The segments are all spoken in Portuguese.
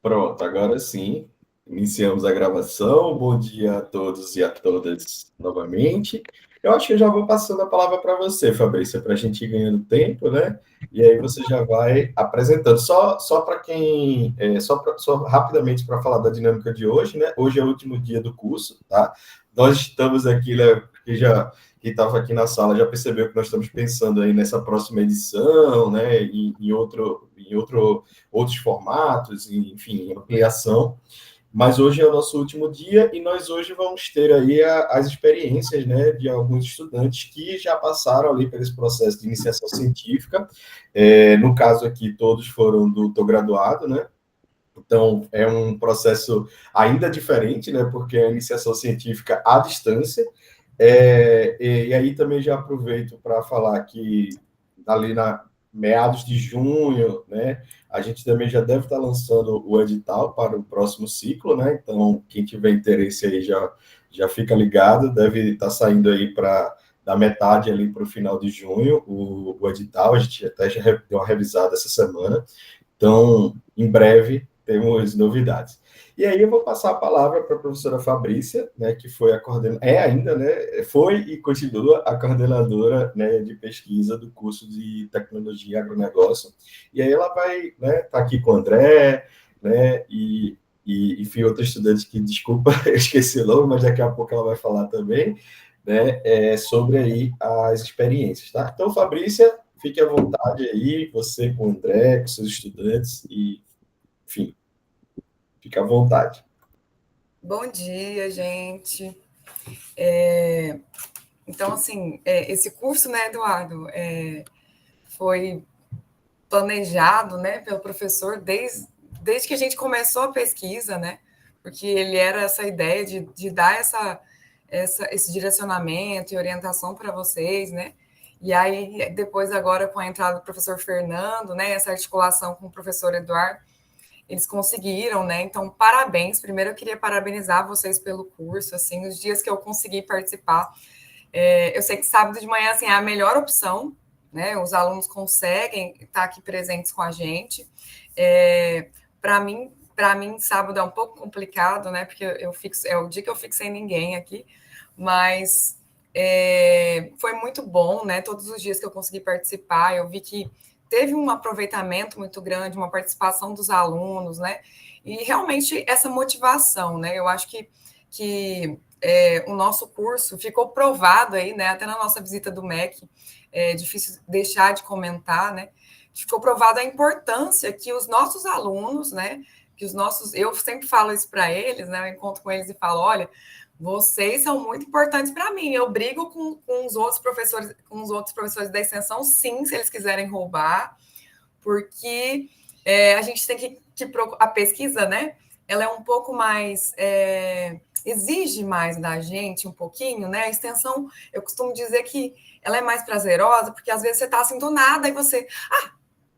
Pronto, agora sim, iniciamos a gravação. Bom dia a todos e a todas novamente. Eu acho que eu já vou passando a palavra para você, Fabrícia, para a gente ir ganhando tempo, né? E aí você já vai apresentando. Só para quem, só rapidamente para falar da dinâmica de hoje, né? Hoje é o último dia do curso, tá? Nós estamos aqui, né, que estava aqui na sala já percebeu que nós estamos pensando aí nessa próxima edição, né? Outros formatos, enfim, ampliação. Mas hoje é o nosso último dia e nós hoje vamos ter aí as experiências, né, de alguns estudantes que já passaram ali por esse processo de iniciação científica. No caso aqui, todos foram do Tô Graduado, né? Então, é um processo ainda diferente, né, porque é a iniciação científica à distância. E aí também já aproveito para falar que ali na meados de junho, né, a gente também já deve estar lançando o edital para o próximo ciclo, né? Então, quem tiver interesse aí já fica ligado, deve estar saindo aí para da metade ali para o final de junho o edital, a gente até já deu uma revisada essa semana. Então, em breve, temos novidades. E aí eu vou passar a palavra para a professora Fabrícia, né, que foi a é ainda, né, foi e continua a coordenadora, né, de pesquisa do curso de Tecnologia e Agronegócio. E aí ela vai, né, tá aqui com o André, né, enfim, outro estudante que, desculpa, eu esqueci o nome, mas daqui a pouco ela vai falar também, né, sobre aí as experiências, tá? Então, Fabrícia, fique à vontade aí, você com o André, com seus estudantes, e, enfim, fique à vontade. Bom dia, gente. Então, assim, esse curso, né, Eduardo, foi planejado, né, pelo professor desde que a gente começou a pesquisa, né, porque ele era essa ideia de dar esse direcionamento e orientação para vocês, né, e aí depois agora com a entrada do professor Fernando, né, essa articulação com o professor Eduardo, eles conseguiram, né? Então, parabéns. Primeiro, eu queria parabenizar vocês pelo curso. Assim, os dias que eu consegui participar, eu sei que sábado de manhã assim, é a melhor opção, né? Os alunos conseguem estar aqui presentes com a gente. Para mim, sábado é um pouco complicado, né? Porque é o dia que eu fico sem ninguém aqui, mas foi muito bom, né? Todos os dias que eu consegui participar, eu vi que teve um aproveitamento muito grande, uma participação dos alunos, né? E realmente essa motivação, né? Eu acho que o nosso curso ficou provado aí, né? Até na nossa visita do MEC, é difícil deixar de comentar, né? Ficou provado a importância que os nossos alunos, né? Eu sempre falo isso para eles, né? Eu encontro com eles e falo, olha, vocês são muito importantes para mim. Eu brigo com os outros professores da extensão, sim, se eles quiserem roubar, porque a gente tem que a pesquisa, né? Ela é um pouco mais exige mais da gente um pouquinho, né? A extensão, eu costumo dizer que ela é mais prazerosa, porque às vezes você está assim do nada e você,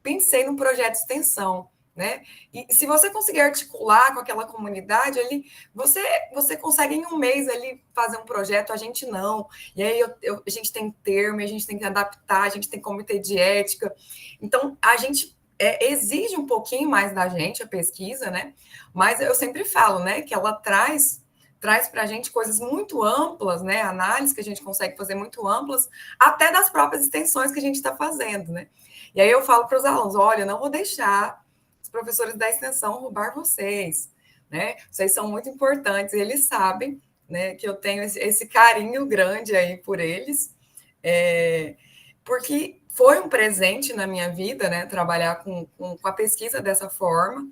pensei num projeto de extensão, né? E se você conseguir articular com aquela comunidade ali, você consegue em um mês ali fazer um projeto, a gente não. E aí a gente tem termo, a gente tem que adaptar, a gente tem comitê de ética. Então, a gente exige um pouquinho mais da gente a pesquisa, né? Mas eu sempre falo, né, que ela traz para a gente coisas muito amplas, né? Análises que a gente consegue fazer muito amplas, até das próprias extensões que a gente está fazendo, né? E aí eu falo para os alunos: olha, não vou deixar os professores da extensão roubar vocês, né? Vocês são muito importantes, e eles sabem, né, que eu tenho esse carinho grande aí por eles, porque foi um presente na minha vida, né, trabalhar com a pesquisa dessa forma.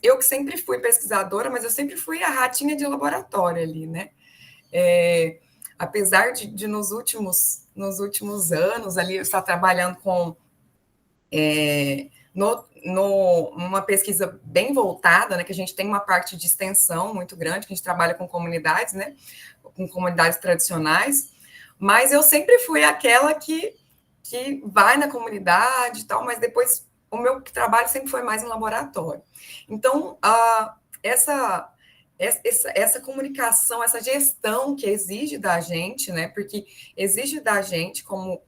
Eu que sempre fui pesquisadora, mas eu sempre fui a ratinha de laboratório ali, né? Apesar de nos últimos anos ali eu estar trabalhando com numa pesquisa bem voltada, né, que a gente tem uma parte de extensão muito grande, que a gente trabalha com comunidades, né, com comunidades tradicionais, mas eu sempre fui aquela que vai na comunidade e tal, mas depois o meu trabalho sempre foi mais em laboratório. Então, essa comunicação, essa gestão que exige da gente, né, porque exige da gente como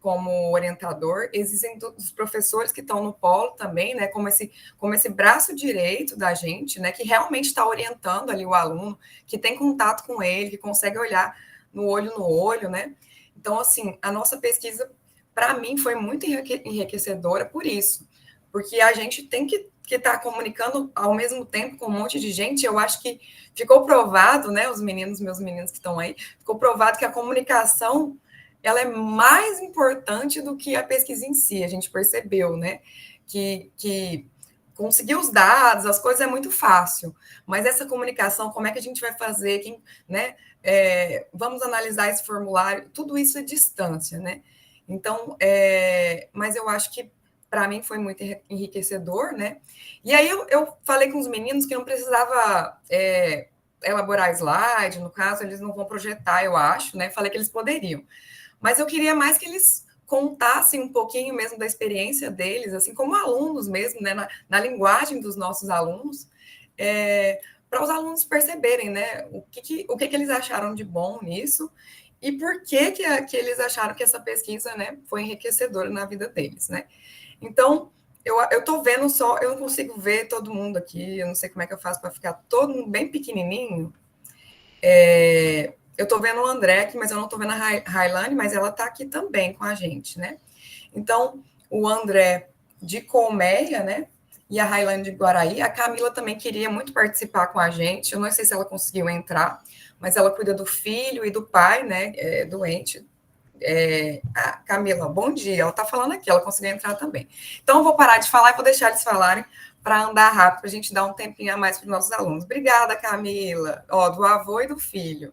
como orientador, existem os professores que estão no polo também, né, como esse braço direito da gente, né, que realmente está orientando ali o aluno, que tem contato com ele, que consegue olhar no olho, né? Então, assim, a nossa pesquisa, para mim, foi muito enriquecedora por isso, porque a gente tem que estar comunicando ao mesmo tempo com um monte de gente. Eu acho que ficou provado, né, meus meninos que estão aí, ficou provado que a comunicação ela é mais importante do que a pesquisa em si. A gente percebeu, né, que conseguir os dados, as coisas é muito fácil, mas essa comunicação, como é que a gente vai fazer, né, vamos analisar esse formulário, tudo isso é distância, né? Então, mas eu acho que para mim foi muito enriquecedor, né? E aí eu falei com os meninos que não precisava elaborar slide, no caso, eles não vão projetar, eu acho, né? Falei que eles poderiam. Mas eu queria mais que eles contassem um pouquinho mesmo da experiência deles, assim como alunos mesmo, né? Na linguagem dos nossos alunos, para os alunos perceberem, né? O que eles acharam de bom nisso e por que eles acharam que essa pesquisa, né, foi enriquecedora na vida deles, né? Então, eu estou vendo só, eu não consigo ver todo mundo aqui, eu não sei como é que eu faço para ficar todo mundo bem pequenininho. Eu estou vendo o André aqui, mas eu não estou vendo a Railane, mas ela está aqui também com a gente, né? Então, o André de Colmeia, né? E a Railane de Guaraí. A Camila também queria muito participar com a gente. Eu não sei se ela conseguiu entrar, mas ela cuida do filho e do pai, né? Doente. Camila, bom dia. Ela está falando aqui, ela conseguiu entrar também. Então, eu vou parar de falar e vou deixar eles falarem para andar rápido, para a gente dar um tempinho a mais para os nossos alunos. Obrigada, Camila. Do avô e do filho.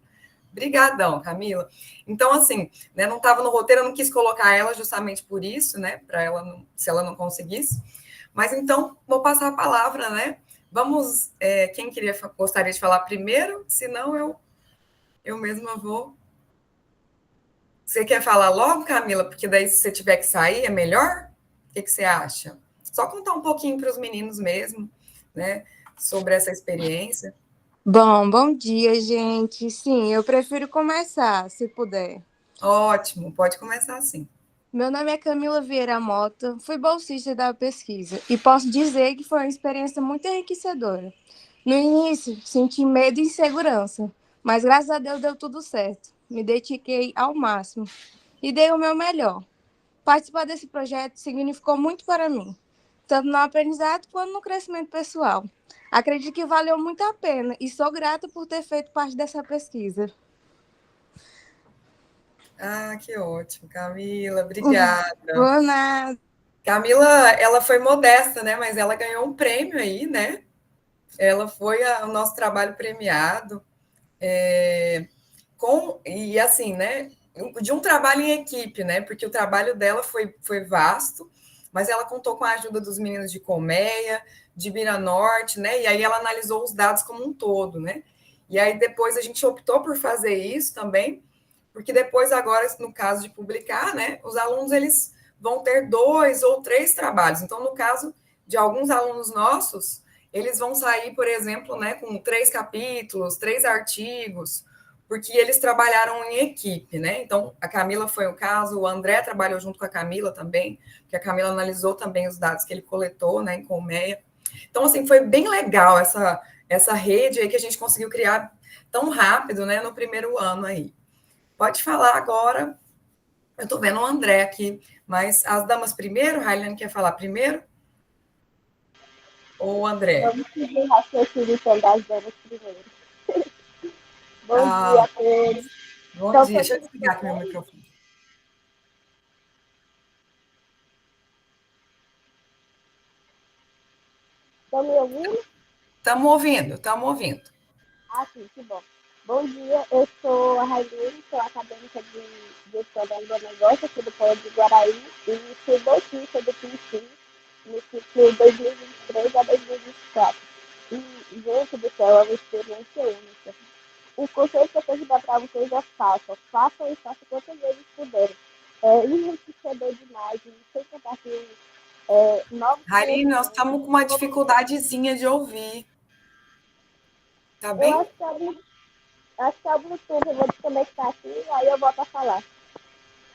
Obrigadão, Camila. Então, assim, né, não estava no roteiro, eu não quis colocar ela justamente por isso, né? Para ela, se ela não conseguisse. Mas então, vou passar a palavra, né? Vamos, quem gostaria de falar primeiro? Senão, eu mesma vou. Você quer falar logo, Camila? Porque daí, se você tiver que sair, é melhor? O que você acha? Só contar um pouquinho para os meninos mesmo, né? Sobre essa experiência. Bom dia, gente. Sim, eu prefiro começar, se puder. Ótimo, pode começar assim. Meu nome é Camila Vieira Mota, fui bolsista da pesquisa e posso dizer que foi uma experiência muito enriquecedora. No início, senti medo e insegurança, mas graças a Deus deu tudo certo. Me dediquei ao máximo e dei o meu melhor. Participar desse projeto significou muito para mim, tanto no aprendizado quanto no crescimento pessoal. Acredito que valeu muito a pena e sou grata por ter feito parte dessa pesquisa. Que ótimo, Camila, obrigada. Por nada. Camila, ela foi modesta, né? Mas ela ganhou um prêmio aí, né? Ela foi o nosso trabalho premiado. E assim, né? De um trabalho em equipe, né? Porque o trabalho dela foi vasto, mas ela contou com a ajuda dos meninos de Colmeia, de Bira Norte, né? E aí ela analisou os dados como um todo, né? E aí depois a gente optou por fazer isso também, porque depois agora, no caso de publicar, né? Os alunos eles vão ter 2 ou 3 trabalhos. Então, no caso de alguns alunos nossos, eles vão sair, por exemplo, né, com 3 capítulos, 3 artigos, porque eles trabalharam em equipe, né? Então, a Camila foi o caso, o André trabalhou junto com a Camila também, porque a Camila analisou também os dados que ele coletou, né, em Colmeia. Então, assim, foi bem legal essa rede aí que a gente conseguiu criar tão rápido, né, no primeiro ano aí. Pode falar agora. Eu estou vendo o André aqui, mas as damas primeiro? Railane quer falar primeiro? Ou o André? Vamos seguir o raciocínio então das damas primeiro. Bom dia a todos. Bom Então, dia. Deixa eu desligar aqui meu microfone. Estão me ouvindo? Estamos ouvindo, estamos ouvindo. Sim, que bom. Bom dia, eu sou a Railane, sou acadêmica de gestão da negócio aqui do Polo de Guaraí e fui bolsista do PINCI no ciclo 2023 a 2024. E, gente do céu, é uma experiência única. O conselho que eu tenho que dar para vocês é façam e façam quantas vezes puderem. É enriquecedor demais, e sem contar que novos Railane, nós estamos com uma dificuldadezinha de ouvir. Tá bem? Eu acho que é o Bluetooth, eu vou desconectar aqui, aí eu volto a falar.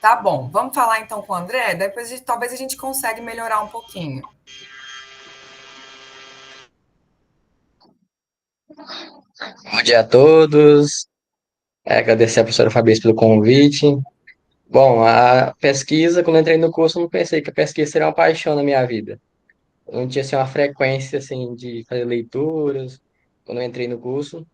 Tá bom, vamos falar então com o André, depois talvez a gente consiga melhorar um pouquinho. Bom dia a todos. Agradecer a professora Fabrício pelo convite. Bom, a pesquisa, quando eu entrei no curso, eu não pensei que a pesquisa seria uma paixão na minha vida. Eu não tinha assim, uma frequência assim, de fazer leituras quando eu entrei no curso,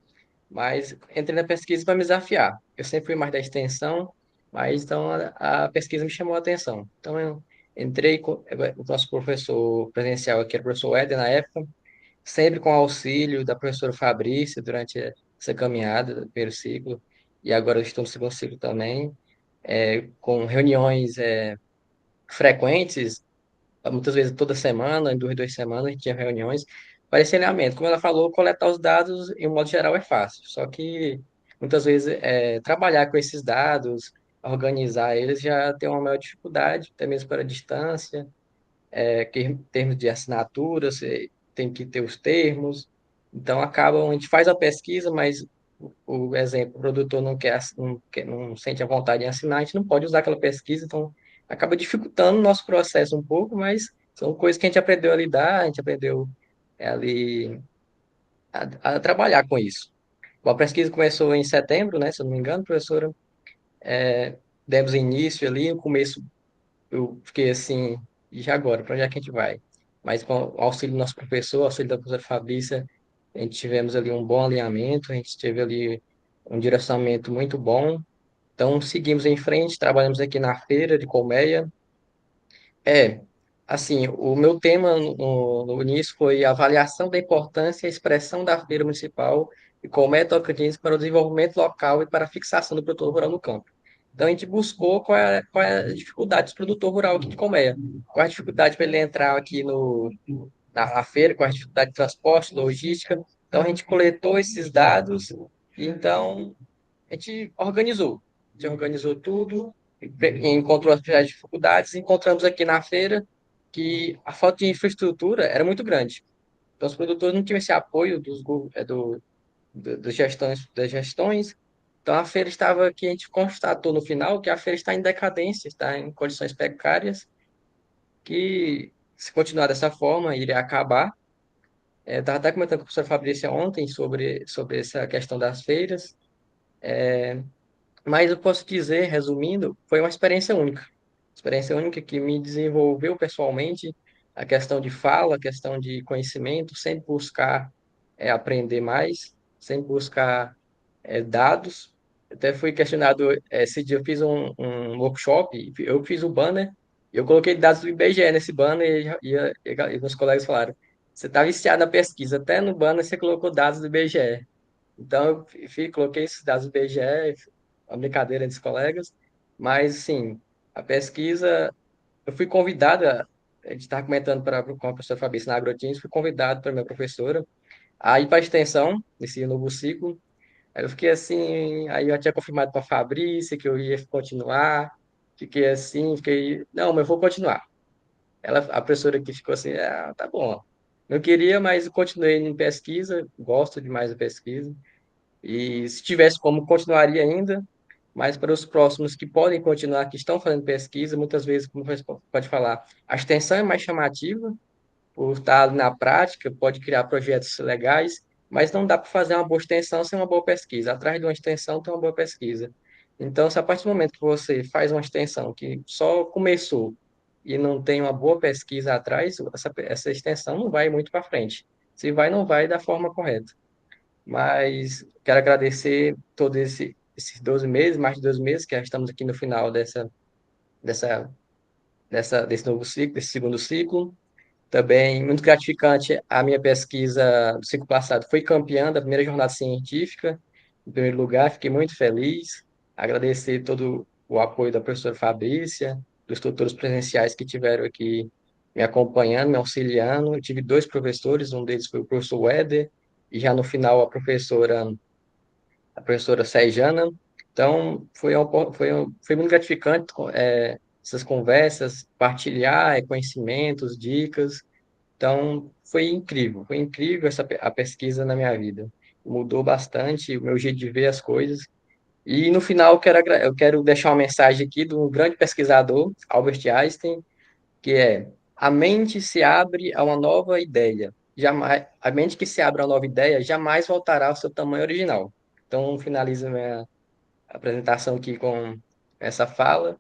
mas entrei na pesquisa para me desafiar. Eu sempre fui mais da extensão, mas então a pesquisa me chamou a atenção. Então eu entrei com o nosso professor presencial aqui, era o professor Éder na época, sempre com auxílio da professora Fabrícia durante essa caminhada do primeiro ciclo, e agora eu estou no segundo ciclo também, com reuniões frequentes, muitas vezes toda semana, em 2 semanas, a gente tinha reuniões para esse alinhamento. Como ela falou, coletar os dados, em um modo geral, é fácil, só que muitas vezes trabalhar com esses dados, organizar eles já tem uma maior dificuldade, até mesmo para a distância, que em termos de assinatura, você tem que ter os termos. Então, acaba, a gente faz a pesquisa, mas o exemplo, o produtor não sente a vontade em assinar, a gente não pode usar aquela pesquisa, então acaba dificultando o nosso processo um pouco, mas são coisas que a gente aprendeu a lidar, a gente aprendeu ali a trabalhar com isso. Bom, a pesquisa começou em setembro, né, se eu não me engano, professora, demos início ali, no começo eu fiquei assim, e agora, para onde é que a gente vai? Mas com o auxílio do nosso professor, auxílio da professora Fabrícia, a gente tivemos ali um bom alinhamento, a gente teve ali um direcionamento muito bom. Então, seguimos em frente, trabalhamos aqui na feira de colmeia. É, assim, o meu tema no início foi a avaliação da importância e expressão da feira municipal e colmeia Tocantins para o desenvolvimento local e para a fixação do produtor rural no campo. Então, a gente buscou qual é a dificuldade do produtor rural aqui de colmeia. Qual é a dificuldade para ele entrar aqui na feira, qual é a dificuldade de transporte, logística. Então, a gente coletou esses dados e, então, a gente organizou. A gente organizou tudo, encontrou as dificuldades, e encontramos aqui na feira que a falta de infraestrutura era muito grande. Então, os produtores não tinham esse apoio das gestões. Então, a feira estava, que a gente constatou no final, que a feira está em decadência, está em condições precárias, que se continuar dessa forma, iria acabar. Estava até comentando com a professora Fabrícia ontem sobre essa questão das feiras. Mas eu posso dizer, resumindo, foi uma experiência única. Experiência única que me desenvolveu pessoalmente a questão de fala, a questão de conhecimento, sempre buscar aprender mais, sempre buscar dados. Até fui questionado, esse dia eu fiz um workshop, eu fiz o banner, eu coloquei dados do IBGE nesse banner e meus colegas falaram, você está viciado na pesquisa, até no banner você colocou dados do IBGE. Então, coloquei esses dados do IBGE, uma brincadeira entre os colegas, mas, assim, a pesquisa, eu fui convidada, a gente estava comentando com a professora Fabrício na Agroteams, fui convidado pela minha professora a ir para a extensão, nesse novo ciclo. Aí eu fiquei assim, aí eu tinha confirmado com a Fabrícia que eu ia continuar, fiquei assim, não, mas eu vou continuar. A professora que ficou assim, tá bom. Não queria, mas eu continuei em pesquisa, gosto demais da pesquisa. E se tivesse como, continuaria ainda, mas para os próximos que podem continuar, que estão fazendo pesquisa, muitas vezes, como você pode falar, a extensão é mais chamativa, por estar ali na prática, pode criar projetos legais, mas não dá para fazer uma boa extensão sem uma boa pesquisa. Atrás de uma extensão tem uma boa pesquisa. Então, se a partir do momento que você faz uma extensão que só começou e não tem uma boa pesquisa atrás, essa extensão não vai muito para frente. Se vai, não vai da forma correta. Mas quero agradecer todos esses 12 meses, mais de 12 meses, que já estamos aqui no final dessa, desse novo ciclo, desse segundo ciclo. Também muito gratificante a minha pesquisa do ciclo passado. Foi campeã da primeira jornada científica, em primeiro lugar, fiquei muito feliz. Agradecer todo o apoio da professora Fabrícia, dos tutores presenciais que tiveram aqui me acompanhando, me auxiliando. Eu tive dois professores, um deles foi o professor Weder, e já no final a professora Sejana. Então, foi muito gratificante essas conversas, partilhar conhecimentos, dicas. Então, foi incrível a pesquisa na minha vida. Mudou bastante o meu jeito de ver as coisas E no final eu quero deixar uma mensagem aqui de um grande pesquisador, Albert Einstein, que é: a mente se abre a uma nova ideia. Jamais, a mente que se abre a uma nova ideia jamais voltará ao seu tamanho original. Então, finalizo minha apresentação aqui com essa fala,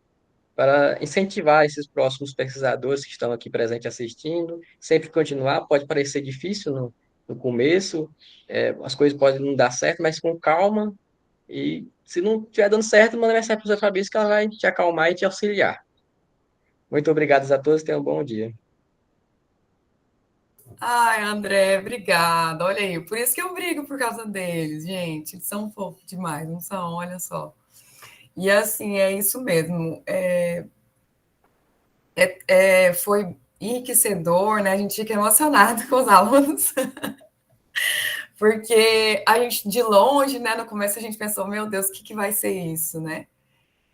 para incentivar esses próximos pesquisadores que estão aqui presentes assistindo, sempre continuar. Pode parecer difícil no começo, as coisas podem não dar certo, mas com calma, e se não estiver dando certo, manda mensagem para a professora Fabrício que ela vai te acalmar e te auxiliar. Muito obrigado a todos, tenham um bom dia. Ai, André, obrigada. Olha aí, por isso que eu brigo por causa deles, gente. Eles são fofos demais, não são? Olha só. E assim, é isso mesmo. Foi enriquecedor, né? A gente fica emocionado com os alunos, porque a gente, de longe, né? No começo a gente pensou, meu Deus, o que vai ser isso, né?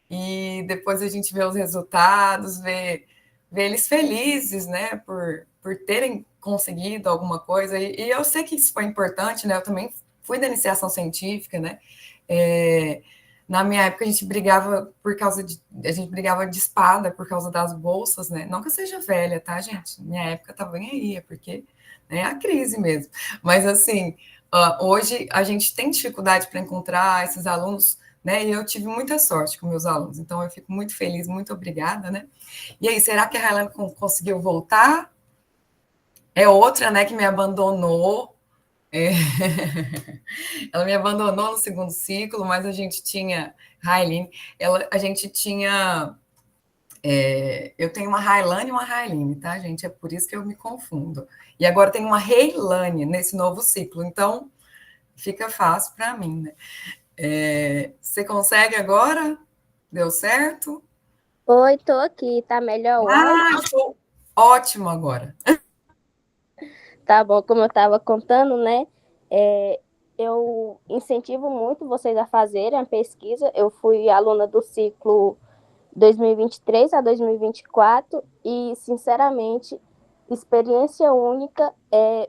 E depois a gente vê os resultados, vê eles felizes, né? Por terem conseguido alguma coisa. E eu sei que isso foi importante, né? Eu também fui da iniciação científica, né? É, na minha época a gente brigava a gente brigava de espada por causa das bolsas, né? Não que eu seja velha, tá, gente? Minha época tá bem aí, é porque é a crise mesmo. Mas assim, hoje a gente tem dificuldade para encontrar esses alunos, né? E eu tive muita sorte com meus alunos, então eu fico muito feliz, muito obrigada, né? E aí, será que a Helena conseguiu voltar? É outra, né, que me abandonou. É. Ela me abandonou no segundo ciclo, mas a gente tinha Railine, a gente tinha. Eu tenho uma Railane e uma Railine, tá, gente? É por isso que eu me confundo. E agora tem uma Reilane nesse novo ciclo, então fica fácil para mim, né? Você consegue agora? Deu certo? Oi, tô aqui, tá melhor o áudio? Estou ótimo agora. Tá bom, como eu estava contando, né? Eu incentivo muito vocês a fazerem a pesquisa. Eu fui aluna do ciclo 2023 a 2024 e, sinceramente, experiência única,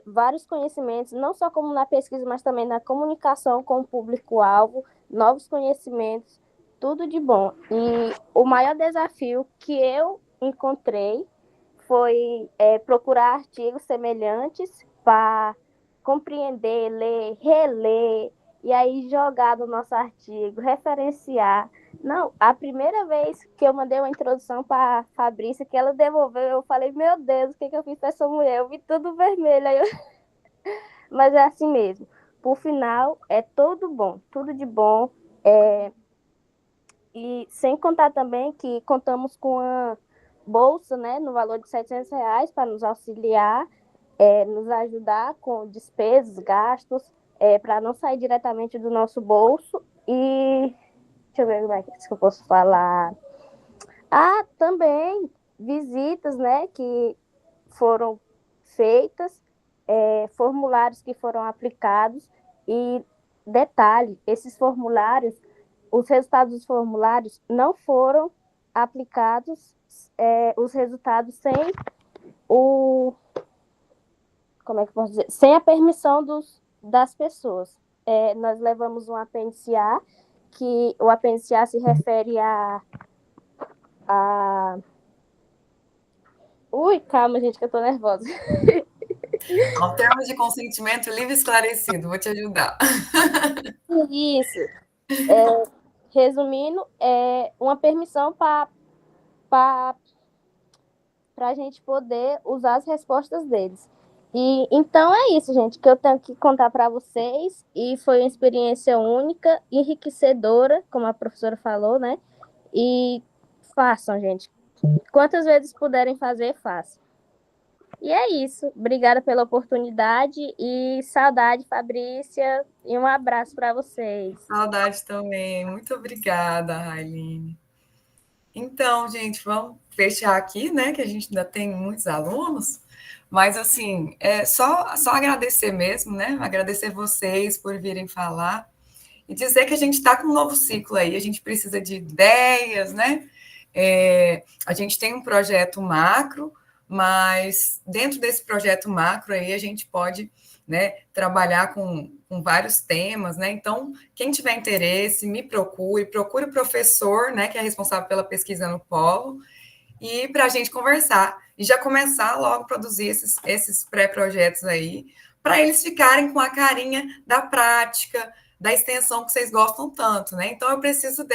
vários conhecimentos, não só como na pesquisa, mas também na comunicação com o público-alvo, novos conhecimentos, tudo de bom. E o maior desafio que eu encontrei foi procurar artigos semelhantes para compreender, ler, reler, e aí jogar no nosso artigo, referenciar. Não, a primeira vez que eu mandei uma introdução para a Fabrícia, que ela devolveu, eu falei, meu Deus, o que eu fiz para essa mulher? Eu vi tudo vermelho. Mas é assim mesmo. Por final, é tudo bom, tudo de bom. E sem contar também que contamos com a bolsa, né, no valor de R$ 700 para nos auxiliar, nos ajudar com despesas, gastos, para não sair diretamente do nosso bolso. E deixa eu ver como é que eu posso falar. Também visitas, né, que foram feitas, formulários que foram aplicados. E detalhe, esses formulários, os resultados dos formulários não foram aplicados, os resultados sem o, como é que eu posso dizer? Sem a permissão das pessoas. Nós levamos um apêndice A, que o apêndice A se refere a... Ui, calma, gente, que eu tô nervosa. Ao termo de consentimento livre e esclarecido, vou te ajudar. Isso. Resumindo, é uma permissão para a gente poder usar as respostas deles. E então é isso, gente, que eu tenho que contar para vocês. E foi uma experiência única, enriquecedora, como a professora falou, né? E façam, gente. Quantas vezes puderem fazer, façam. E é isso. Obrigada pela oportunidade e saudade, Fabrícia. E um abraço para vocês. Saudade também. Muito obrigada, Railine. Então, gente, vamos fechar aqui, né? Que a gente ainda tem muitos alunos, mas assim, só agradecer mesmo, né? Agradecer vocês por virem falar e dizer que a gente está com um novo ciclo aí, a gente precisa de ideias, né? A gente tem um projeto macro, mas dentro desse projeto macro aí a gente pode, né, trabalhar com vários temas, né? Então, quem tiver interesse, me procure o professor, né, que é responsável pela pesquisa no Polo, e para a gente conversar e já começar logo a produzir esses pré-projetos aí, para eles ficarem com a carinha da prática, da extensão que vocês gostam tanto, né? Então, eu preciso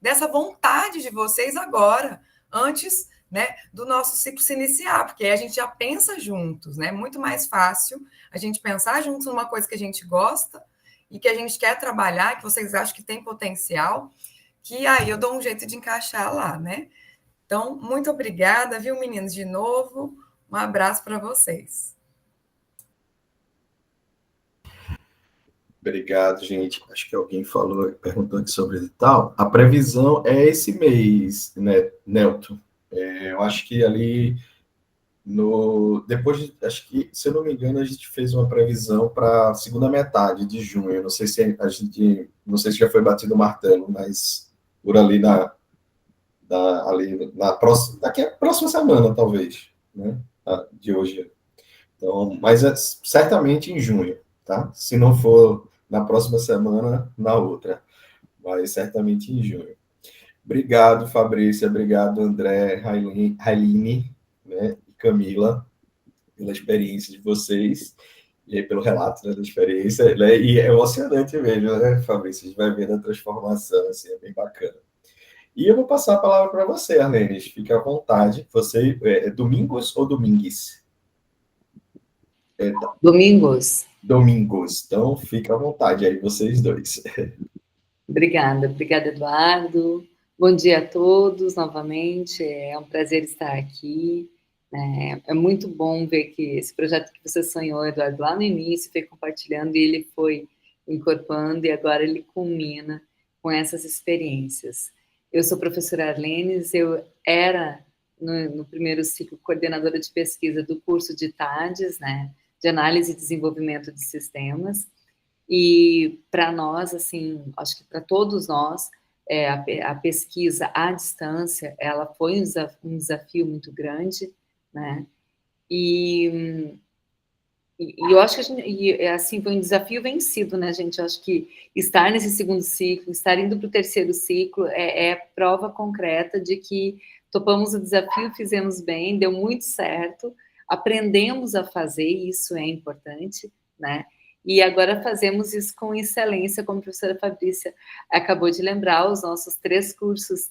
dessa vontade de vocês agora, antes, né, do nosso ciclo se iniciar, porque aí a gente já pensa juntos, né? Muito mais fácil a gente pensar juntos numa coisa que a gente gosta e que a gente quer trabalhar, que vocês acham que tem potencial, que aí eu dou um jeito de encaixar lá, né? Então, muito obrigada, viu, meninos, de novo. Um abraço para vocês. Obrigado, gente. Acho que alguém perguntou aqui sobre edital. A previsão é esse mês, né, Nelton? Eu acho que ali acho que, se eu não me engano, a gente fez uma previsão para a segunda metade de junho. Não sei se não sei se já foi batido o martelo, mas por ali ali na próxima, daqui a próxima semana, talvez, né? De hoje. Então, mas certamente em junho, tá? Se não for na próxima semana, na outra, mas certamente em junho. Obrigado, Fabrícia, obrigado, André, Railine, né, e Camila, pela experiência de vocês, e aí pelo relato, né, da experiência, né, e é emocionante mesmo, né, Fabrícia? A gente vai vendo a transformação, assim, é bem bacana. E eu vou passar a palavra para você, Arlenes, fique à vontade. Você, Domingos ou Domingues? Domingos. Domingos, então fique à vontade aí, vocês dois. Obrigada, Eduardo. Bom dia a todos novamente, é um prazer estar aqui. É muito bom ver que esse projeto que você sonhou, Eduardo, lá no início, foi compartilhando e ele foi incorporando e agora ele culmina com essas experiências. Eu sou professora Arlenes, eu era, no primeiro ciclo, coordenadora de pesquisa do curso de TADES, né, de Análise e Desenvolvimento de Sistemas, e para nós, assim, acho que para todos nós, a pesquisa à distância, ela foi um desafio muito grande, né? E eu acho que assim, foi um desafio vencido, né, gente? Eu acho que estar nesse segundo ciclo, estar indo para o terceiro ciclo, é prova concreta de que topamos o desafio, fizemos bem, deu muito certo, aprendemos a fazer, isso é importante, né? E agora fazemos isso com excelência, como a professora Fabrícia acabou de lembrar, os nossos 3 cursos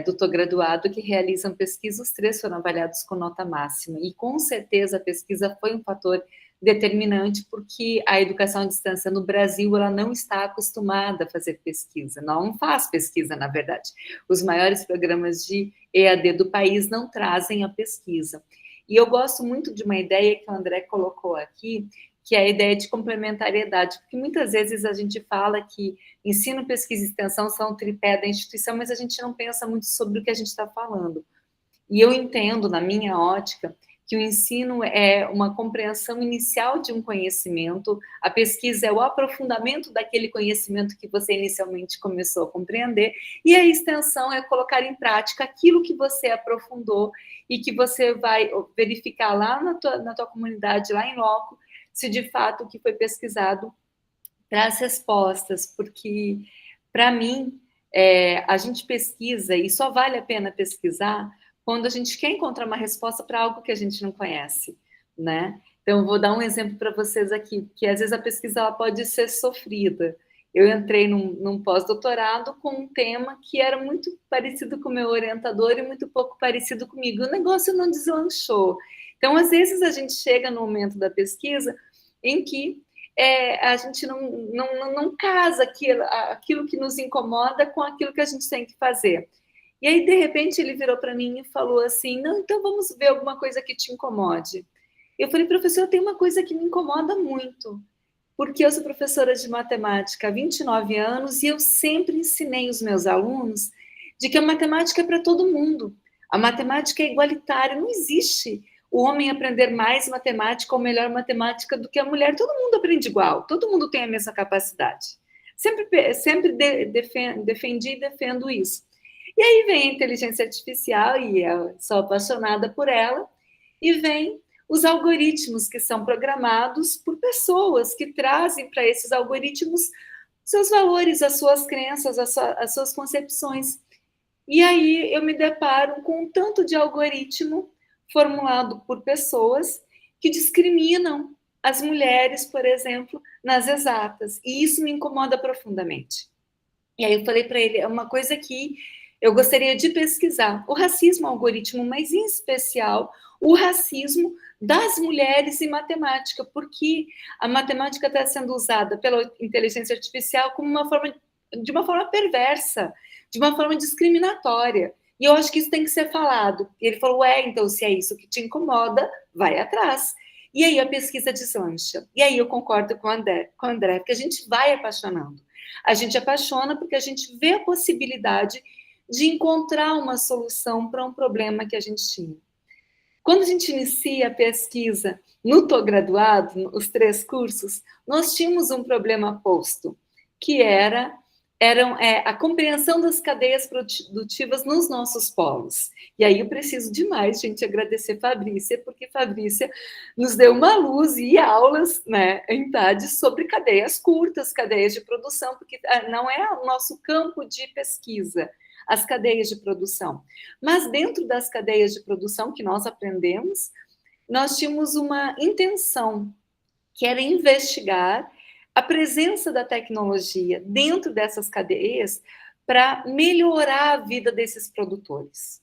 doutorgraduado que realizam pesquisa, os 3 foram avaliados com nota máxima, e com certeza a pesquisa foi um fator determinante, porque a educação à distância no Brasil, ela não está acostumada a fazer pesquisa, não faz pesquisa, na verdade. Os maiores programas de EAD do país não trazem a pesquisa. E eu gosto muito de uma ideia que o André colocou aqui, que é a ideia de complementariedade, porque muitas vezes a gente fala que ensino, pesquisa e extensão são o tripé da instituição, mas a gente não pensa muito sobre o que a gente está falando. E eu entendo, na minha ótica, que o ensino é uma compreensão inicial de um conhecimento, a pesquisa é o aprofundamento daquele conhecimento que você inicialmente começou a compreender, e a extensão é colocar em prática aquilo que você aprofundou e que você vai verificar lá na tua comunidade, lá em loco, se de fato o que foi pesquisado traz respostas, porque, para mim, a gente pesquisa, e só vale a pena pesquisar quando a gente quer encontrar uma resposta para algo que a gente não conhece, né? Então, eu vou dar um exemplo para vocês aqui, que às vezes a pesquisa ela pode ser sofrida. Eu entrei num pós-doutorado com um tema que era muito parecido com o meu orientador e muito pouco parecido comigo. O negócio não deslanchou. Então, às vezes, a gente chega no momento da pesquisa em que a gente não casa aquilo que nos incomoda com aquilo que a gente tem que fazer. E aí, de repente, ele virou para mim e falou assim, não, então vamos ver alguma coisa que te incomode. Eu falei, professor, tem uma coisa que me incomoda muito, porque eu sou professora de matemática há 29 anos e eu sempre ensinei os meus alunos de que a matemática é para todo mundo. A matemática é igualitária, não existe o homem aprender mais matemática ou melhor matemática do que a mulher. Todo mundo aprende igual, todo mundo tem a mesma capacidade. Sempre defendi e defendo isso. E aí vem a inteligência artificial, e eu sou apaixonada por ela, e vem os algoritmos que são programados por pessoas que trazem para esses algoritmos seus valores, as suas crenças, as suas concepções. E aí eu me deparo com um tanto de algoritmo formulado por pessoas que discriminam as mulheres, por exemplo, nas exatas. E isso me incomoda profundamente. E aí eu falei para ele, é uma coisa que eu gostaria de pesquisar. O racismo algoritmo, mas em especial o racismo das mulheres em matemática, porque a matemática está sendo usada pela inteligência artificial como de uma forma perversa, de uma forma discriminatória. E eu acho que isso tem que ser falado. E ele falou, então se é isso que te incomoda, vai atrás. E aí a pesquisa deslancha. E aí eu concordo com o André, porque a gente vai apaixonando. A gente apaixona porque a gente vê a possibilidade de encontrar uma solução para um problema que a gente tinha. Quando a gente inicia a pesquisa no Tô Graduado, os 3 cursos, nós tínhamos um problema posto, que era a compreensão das cadeias produtivas nos nossos polos. E aí eu preciso demais, gente, agradecer Fabrícia, porque Fabrícia nos deu uma luz e aulas, né, em TAD sobre cadeias curtas, cadeias de produção, porque não é o nosso campo de pesquisa, as cadeias de produção. Mas dentro das cadeias de produção que nós aprendemos, nós tínhamos uma intenção, que era investigar a presença da tecnologia dentro dessas cadeias para melhorar a vida desses produtores.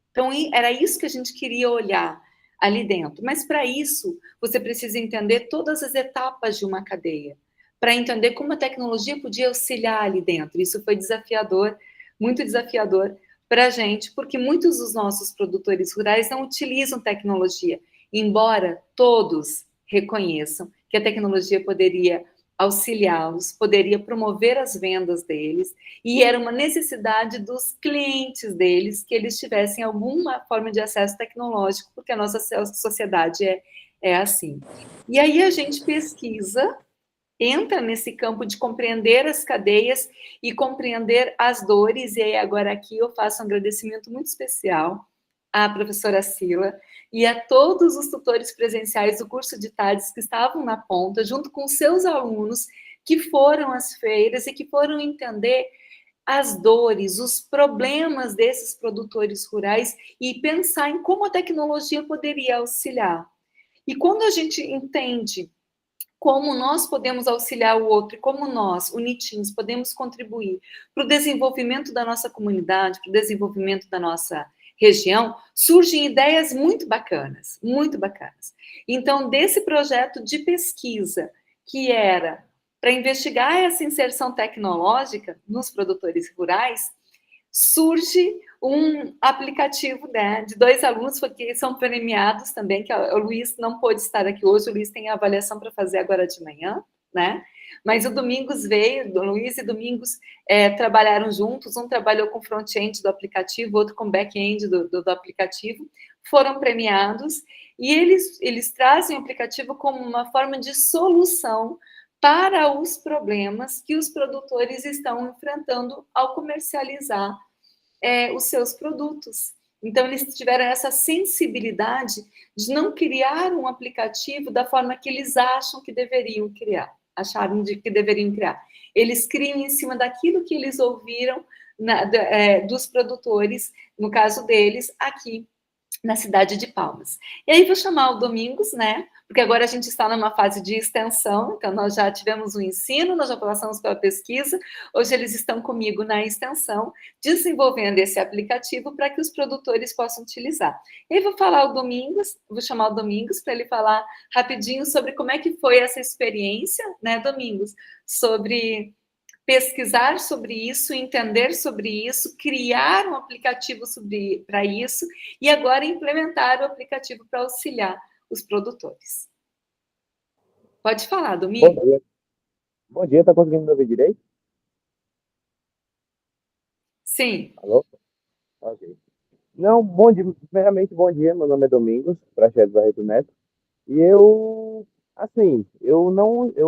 Então, era isso que a gente queria olhar ali dentro. Mas, para isso, você precisa entender todas as etapas de uma cadeia, para entender como a tecnologia podia auxiliar ali dentro. Isso foi desafiador, muito desafiador para a gente, porque muitos dos nossos produtores rurais não utilizam tecnologia, embora todos reconheçam que a tecnologia poderia auxiliá-los, poderia promover as vendas deles, e era uma necessidade dos clientes deles que eles tivessem alguma forma de acesso tecnológico, porque a nossa sociedade é assim. E aí a gente pesquisa, entra nesse campo de compreender as cadeias e compreender as dores, e aí agora aqui eu faço um agradecimento muito especial à professora Sila e a todos os tutores presenciais do curso de TADES que estavam na ponta, junto com seus alunos, que foram às feiras e que foram entender as dores, os problemas desses produtores rurais e pensar em como a tecnologia poderia auxiliar. E quando a gente entende como nós podemos auxiliar o outro e como nós, Unitins, podemos contribuir para o desenvolvimento da nossa comunidade, para o desenvolvimento da nossa região, surgem ideias muito bacanas, muito bacanas. Então, desse projeto de pesquisa, que era para investigar essa inserção tecnológica nos produtores rurais, surge um aplicativo, né, de 2 alunos que são premiados também, que o Luiz não pôde estar aqui hoje, o Luiz tem a avaliação para fazer agora de manhã, né? Mas o Domingos veio, o Luiz e Domingos trabalharam juntos, um trabalhou com front-end do aplicativo, outro com back-end do aplicativo, foram premiados, e eles trazem o aplicativo como uma forma de solução para os problemas que os produtores estão enfrentando ao comercializar os seus produtos. Então, eles tiveram essa sensibilidade de não criar um aplicativo da forma que eles acham que deveriam criar, acharam que deveriam criar. Eles criam em cima daquilo que eles ouviram dos produtores, no caso deles, aqui na cidade de Palmas. E aí vou chamar o Domingos, né? Porque agora a gente está numa fase de extensão, então nós já tivemos o ensino, nós já passamos pela pesquisa, hoje eles estão comigo na extensão, desenvolvendo esse aplicativo para que os produtores possam utilizar. E aí vou chamar o Domingos para ele falar rapidinho sobre como é que foi essa experiência, né, Domingos, sobre pesquisar sobre isso, entender sobre isso, criar um aplicativo para isso e agora implementar o aplicativo para auxiliar os produtores. Pode falar, Domingo. Bom dia. Bom dia, tá conseguindo me ouvir direito? Sim. Alô? Ok. Não, bom dia, primeiramente, bom dia, meu nome é Domingos, Praxedes Barreto Neto, e eu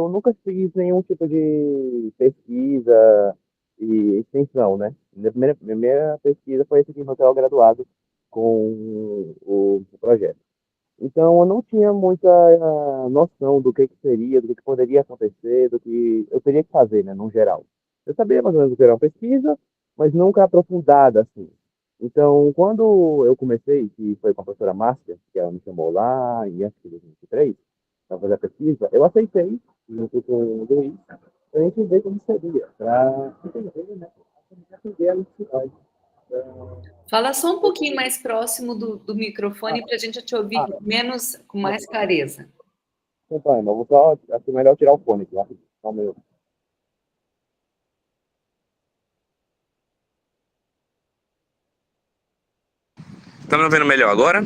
nunca fiz nenhum tipo de pesquisa e extensão, né? Minha primeira pesquisa foi esse aqui no hotel graduado com o projeto. Então, eu não tinha muita noção do que seria, do que poderia acontecer, do que eu teria que fazer, né, no geral. Eu sabia mais ou menos o que era uma pesquisa, mas nunca aprofundada, assim. Então, quando eu comecei, que foi com a professora Márcia, que ela me chamou lá em acho que 2023, para fazer a pesquisa, eu aceitei, junto com o Luiz, para a gente ver como seria, para entender, né, pra entender a necessidade. Fala só um pouquinho mais próximo do microfone para a gente te ouvir menos, com mais clareza. Então, mas eu vou só, acho melhor tirar o fone aqui, rapidinho, só um minuto. Tá me ouvindo melhor agora?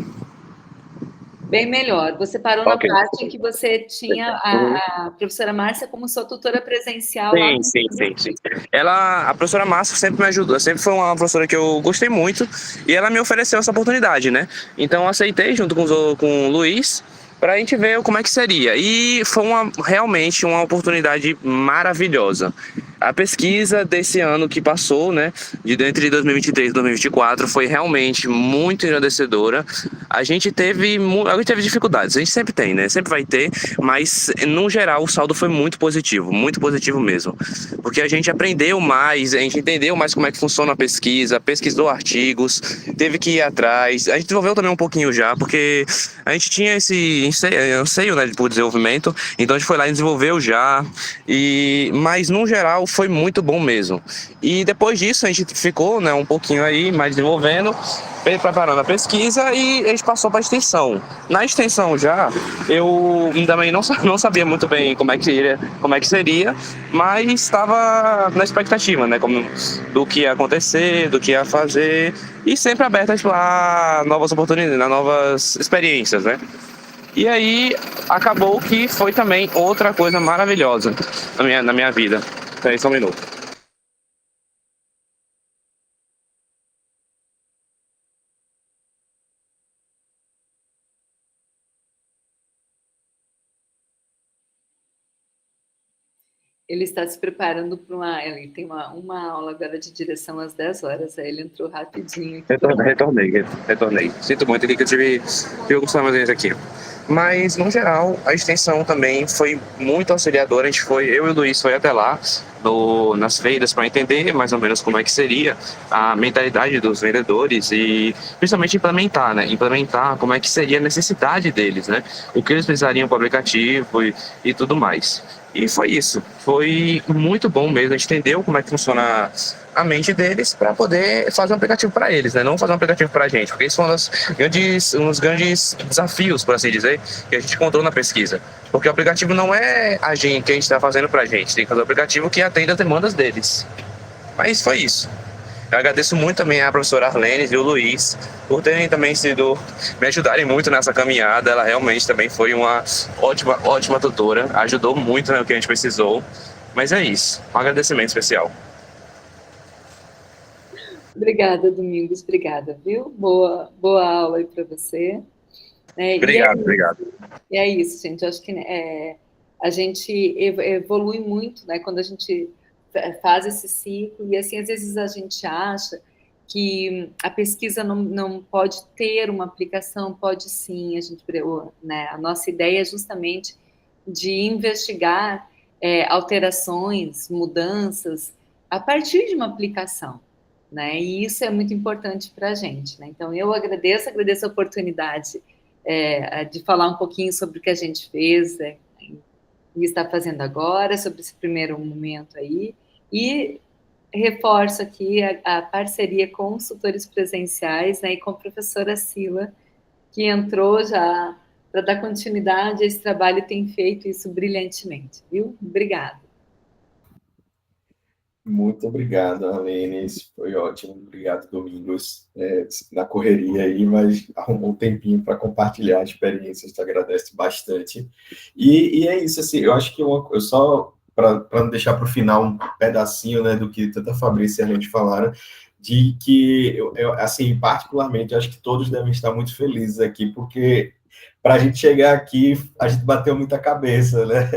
Bem melhor. Você parou na Ok. parte em que você tinha a professora Márcia como sua tutora presencial lá. Sim. A professora Márcia sempre me ajudou, sempre foi uma professora que eu gostei muito e ela me ofereceu essa oportunidade, né? Então eu aceitei junto com o Luiz para a gente ver como é que seria. E foi realmente uma oportunidade maravilhosa. A pesquisa desse ano que passou, né, entre 2023 e 2024, foi realmente muito engrandecedora. A gente teve dificuldades, a gente sempre tem, né? Sempre vai ter, mas no geral o saldo foi muito positivo mesmo. Porque a gente aprendeu mais, a gente entendeu mais como é que funciona a pesquisa, pesquisou artigos, teve que ir atrás. A gente desenvolveu também um pouquinho já, porque a gente tinha esse anseio, né, por desenvolvimento, então a gente foi lá e desenvolveu já. Mas no geral foi muito bom mesmo. E depois disso a gente ficou, né, um pouquinho aí mais desenvolvendo, preparando a pesquisa e a gente passou para a extensão. Na extensão já, eu também não sabia muito bem como é que seria, mas estava na expectativa, né, do que ia acontecer, do que ia fazer, e sempre aberto a explorar novas oportunidades, novas experiências, né. E aí acabou que foi também outra coisa maravilhosa na minha vida. Peraí, só um minuto. Ele está se preparando para ele tem uma aula agora de direção às 10 horas, aí ele entrou rapidinho. Retornei. Sinto muito que eu tive alguns problemas aqui. Mas, no geral, a extensão também foi muito auxiliadora. Eu e o Luiz foi até lá, nas feiras, para entender mais ou menos como é que seria a mentalidade dos vendedores e, principalmente, implementar, né? Implementar como é que seria a necessidade deles, né? O que eles precisariam para o aplicativo e tudo mais. E foi isso. Foi muito bom mesmo. A gente entendeu como é que funciona a mente deles para poder fazer um aplicativo para eles, né? Não fazer um aplicativo para a gente, porque isso foi um dos grandes desafios, por assim dizer, que a gente encontrou na pesquisa. Porque o aplicativo não é a gente está fazendo para a gente, tem que fazer um aplicativo que atenda as demandas deles. Mas foi isso. Eu agradeço muito também a professora Arlene e o Luiz por terem também me ajudarem muito nessa caminhada. Ela realmente também foi uma ótima tutora, ajudou muito no que a gente precisou. Mas é isso, um agradecimento especial. Obrigada, Domingos, obrigada, viu? Boa aula aí para você. Obrigado. E é isso, gente. Eu acho que a gente evolui muito, né, quando a gente faz esse ciclo, e assim, às vezes a gente acha que a pesquisa não pode ter uma aplicação, pode sim, né, a nossa ideia é justamente de investigar alterações, mudanças, a partir de uma aplicação, né, e isso é muito importante para a gente, né, então eu agradeço a oportunidade de falar um pouquinho sobre o que a gente fez, e está fazendo agora, sobre esse primeiro momento aí, e reforço aqui a parceria com os tutores presenciais, né, e com a professora Sila, que entrou já para dar continuidade a esse trabalho e tem feito isso brilhantemente, viu? Obrigada. Muito obrigado, Arlene, isso foi ótimo. Obrigado, Domingos, na correria aí, mas arrumou um tempinho para compartilhar a experiência, a gente agradece bastante. E é isso, assim, eu acho que eu só, para não deixar para o final um pedacinho, né, do que tanto a Fabrícia e a gente falaram, de que, assim, particularmente, acho que todos devem estar muito felizes aqui, porque para a gente chegar aqui, a gente bateu muita cabeça, né?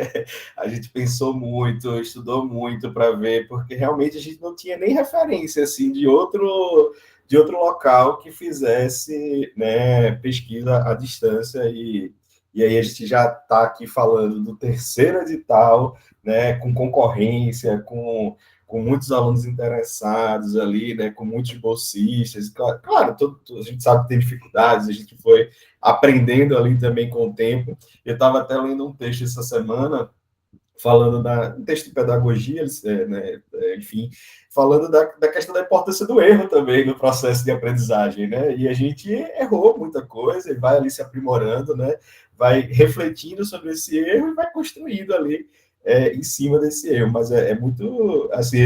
A gente pensou muito, estudou muito para ver, porque realmente a gente não tinha nem referência assim de de outro local que fizesse, né, pesquisa à distância, e aí a gente já está aqui falando do terceiro edital, né, com concorrência, com muitos alunos interessados ali, né, com muitos bolsistas. Claro, a gente sabe que tem dificuldades, a gente foi aprendendo ali também com o tempo. Eu estava até lendo um texto essa semana, falando um texto de pedagogia, né, enfim, falando da questão da importância do erro também no processo de aprendizagem, né? E a gente errou muita coisa e vai ali se aprimorando, né? Vai refletindo sobre esse erro e vai construindo ali em cima desse erro. Mas é muito, assim,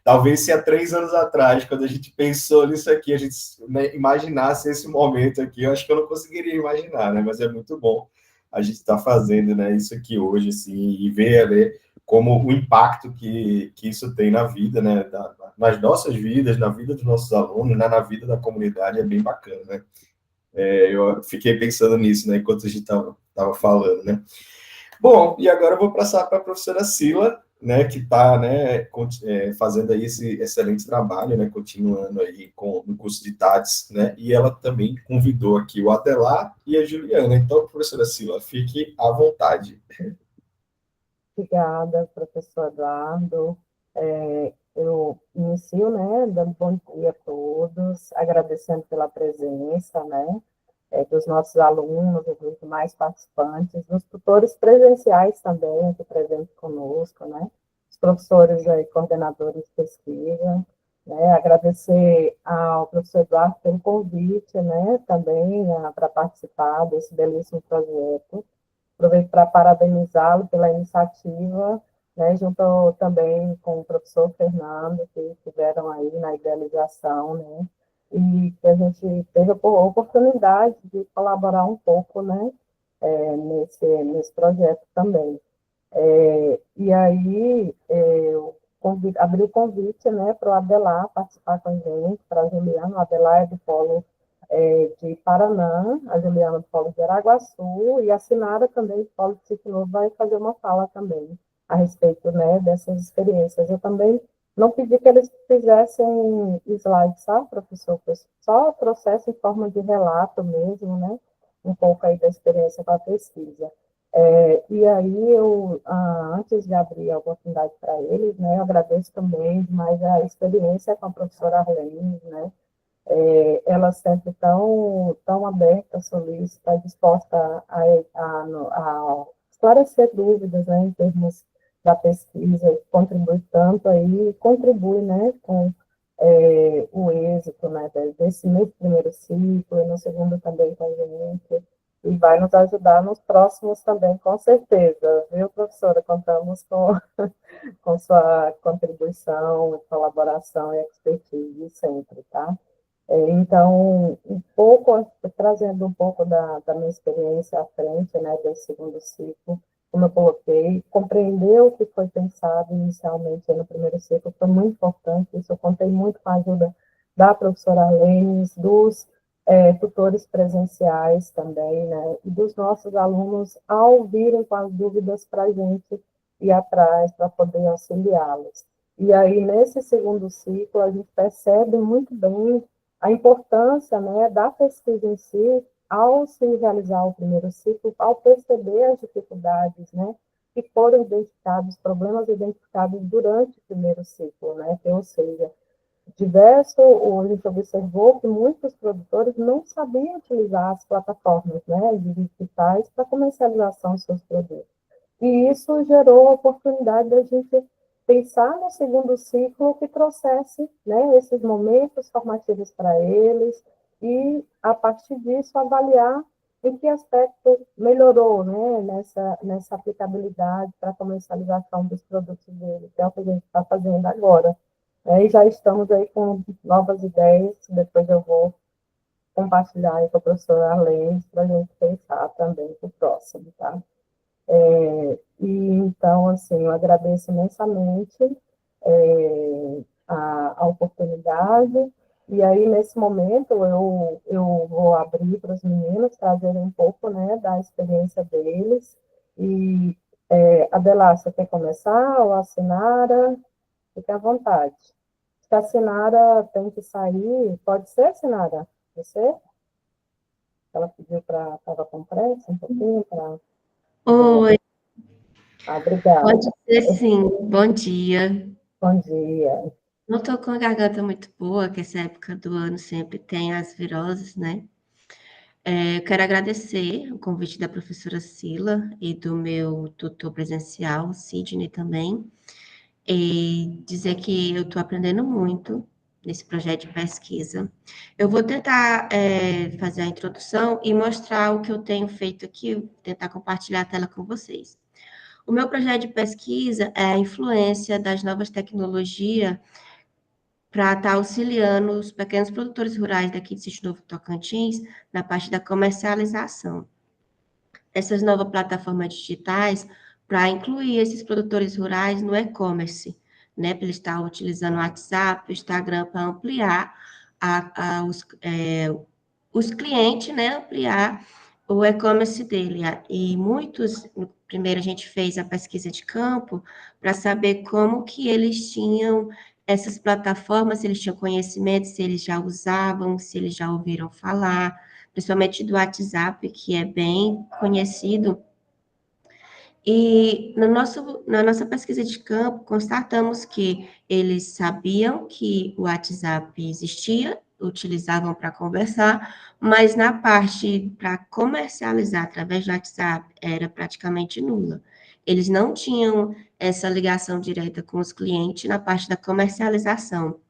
talvez se há 3 anos atrás, quando a gente pensou nisso aqui, a gente, né, imaginasse esse momento aqui, eu acho que eu não conseguiria imaginar, né? Mas é muito bom a gente está fazendo, né, isso aqui hoje, assim, e ver ali como o impacto que isso tem na vida, né, nas nossas vidas, na vida dos nossos alunos, né, na vida da comunidade, é bem bacana, né? Eu fiquei pensando nisso, né, enquanto a gente estava falando, né? Bom, e agora eu vou passar para a professora Sila, né, que está, né, fazendo aí esse excelente trabalho, né, continuando aí no curso de TADS, né, e ela também convidou aqui o Adelar e a Juliana. Então, professora Sila, fique à vontade. Obrigada, professor Eduardo. Eu inicio, né, dando bom dia a todos, agradecendo pela presença, né, dos nossos alunos, dos demais participantes, dos tutores presenciais também, aqui presentes conosco, né, os professores e coordenadores de pesquisa, né, agradecer ao professor Eduardo pelo convite, né, também para participar desse belíssimo projeto. Aproveito para parabenizá-lo pela iniciativa, né, junto também com o professor Fernando, que estiveram aí na idealização, né, e que a gente teve a oportunidade de colaborar um pouco, né, nesse projeto também. E aí, eu abri o convite, né, para o Adelar participar com a gente, para a Juliana. O Adelar é do Polo de Paraná, a Juliana do Polo de Araguaçu, e a Sinara também do Polo de Sítio Novo vai fazer uma fala também a respeito, né, dessas experiências. Eu também não pedi que eles fizessem slides, sabe, professor? Foi só processo em forma de relato mesmo, né, um pouco aí da experiência com a pesquisa. E aí, antes de abrir a oportunidade para eles, né, eu agradeço também demais a experiência com a professora Arlene, né, ela sempre tão aberta, solícita, disposta a esclarecer dúvidas, né, em termos da pesquisa, contribui tanto aí, contribui, né, com o êxito, né, desse primeiro ciclo, e no segundo também com a gente, e vai nos ajudar nos próximos também, com certeza, viu, professora? Contamos com sua contribuição, colaboração e expertise sempre, tá? Então, trazendo um pouco da minha experiência à frente, né, desse segundo ciclo, como eu coloquei, compreender o que foi pensado inicialmente no primeiro ciclo foi muito importante. Isso eu contei muito com a ajuda da professora Lenes, dos tutores presenciais também, né, e dos nossos alunos ao virem com as dúvidas para a gente ir atrás, para poder auxiliá-los. E aí, nesse segundo ciclo, a gente percebe muito bem a importância, né, da pesquisa em si, ao se realizar o primeiro ciclo, ao perceber as dificuldades, né, que foram identificados, problemas identificados durante o primeiro ciclo, né, ou seja, a gente observou que muitos produtores não sabiam utilizar as plataformas, né, digitais para comercialização dos seus produtos. E isso gerou a oportunidade da gente pensar no segundo ciclo que trouxesse, né, esses momentos formativos para eles e, a partir disso, avaliar em que aspecto melhorou, né, nessa aplicabilidade para a comercialização dos produtos deles, que é o que a gente está fazendo agora. E já estamos aí com novas ideias, depois eu vou compartilhar aí com a professora Arlene para a gente pensar também para o próximo, tá? E então, assim, eu agradeço imensamente a oportunidade, e aí, nesse momento, eu vou abrir para os meninos trazerem um pouco, né, da experiência deles, e Adelar, você quer começar, ou a Sinara? Fique à vontade. que a Sinara tem que sair. Pode ser, Sinara? Você? Ela pediu para... Estava com pressa um pouquinho para... Oi, Obrigada. pode ser sim. Bom dia. Bom dia. Não estou com a garganta muito boa, que essa época do ano sempre tem as viroses, né? Eu quero agradecer o convite da professora Sila e do meu tutor presencial, o Sidney, também, e dizer que eu estou aprendendo muito nesse projeto de pesquisa. Eu vou tentar fazer a introdução e mostrar o que eu tenho feito aqui, tentar compartilhar a tela com vocês. O meu projeto de pesquisa é a influência das novas tecnologias para estar auxiliando os pequenos produtores rurais daqui de Sítio Novo Tocantins na parte da comercialização. Essas novas plataformas digitais para incluir esses produtores rurais no e-commerce, né? Para eles estar utilizando o WhatsApp, o Instagram para ampliar os clientes, né? Ampliar o e-commerce dele. E muitos, primeiro a gente fez a pesquisa de campo para saber como que eles tinham essas plataformas, se eles tinham conhecimento, se eles já usavam, se eles já ouviram falar, principalmente do WhatsApp, que é bem conhecido. E na nossa pesquisa de campo, constatamos que eles sabiam que o WhatsApp existia, utilizavam para conversar, mas na parte para comercializar através do WhatsApp era praticamente nula. Eles não tinham essa ligação direta com os clientes na parte da comercialização.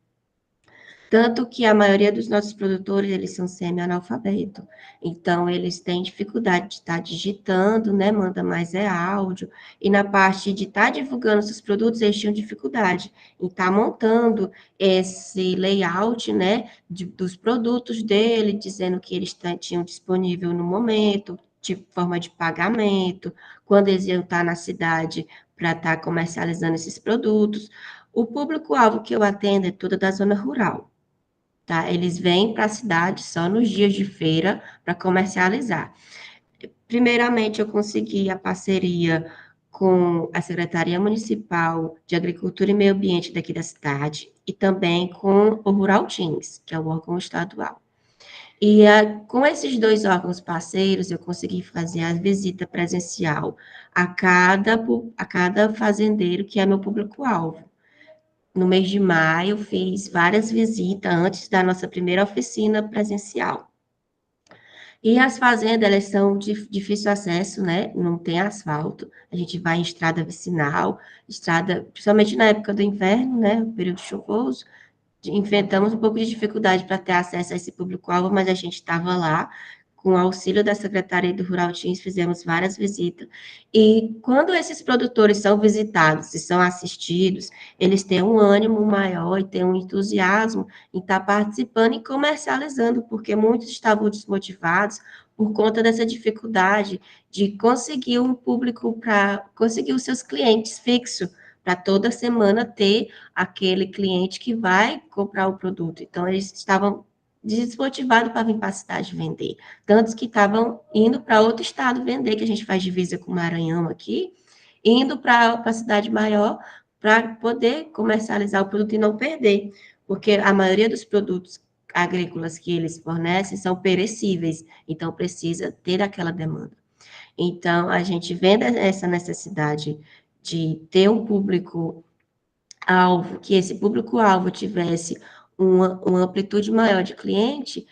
Tanto que a maioria dos nossos produtores, eles são semi-analfabetos. Então, eles têm dificuldade de estar digitando, né? Manda mais áudio. E na parte de estar divulgando seus produtos, eles tinham dificuldade em estar montando esse layout, né? Dos produtos dele, dizendo que eles tinham disponível no momento, de forma de pagamento, quando eles iam estar na cidade para estar comercializando esses produtos. O público-alvo que eu atendo é toda da zona rural. Tá? Eles vêm para a cidade só nos dias de feira para comercializar. Primeiramente, eu consegui a parceria com a Secretaria Municipal de Agricultura e Meio Ambiente daqui da cidade e também com o Rural Teams, que é o órgão estadual. E com esses dois órgãos parceiros, eu consegui fazer a visita presencial a cada fazendeiro que é meu público-alvo. No mês de maio, fiz várias visitas antes da nossa primeira oficina presencial. E as fazendas, elas são de difícil acesso, né? Não tem asfalto. A gente vai em estrada vicinal, estrada, principalmente na época do inverno, né? Período chuvoso, enfrentamos um pouco de dificuldade para ter acesso a esse público-alvo, mas a gente estava lá, com o auxílio da Secretaria do Rural Teams, fizemos várias visitas. E quando esses produtores são visitados e são assistidos, eles têm um ânimo maior e têm um entusiasmo em estar participando e comercializando, porque muitos estavam desmotivados por conta dessa dificuldade de conseguir um público para conseguir os seus clientes fixos, para toda semana ter aquele cliente que vai comprar o produto. Então, eles estavam desmotivados para vir para a cidade vender. Tantos que estavam indo para outro estado vender, que a gente faz divisa com o Maranhão aqui, indo para a cidade maior para poder comercializar o produto e não perder. Porque a maioria dos produtos agrícolas que eles fornecem são perecíveis, então precisa ter aquela demanda. Então, a gente vendo essa necessidade de ter um público-alvo, que esse público-alvo tivesse uma amplitude maior de cliente,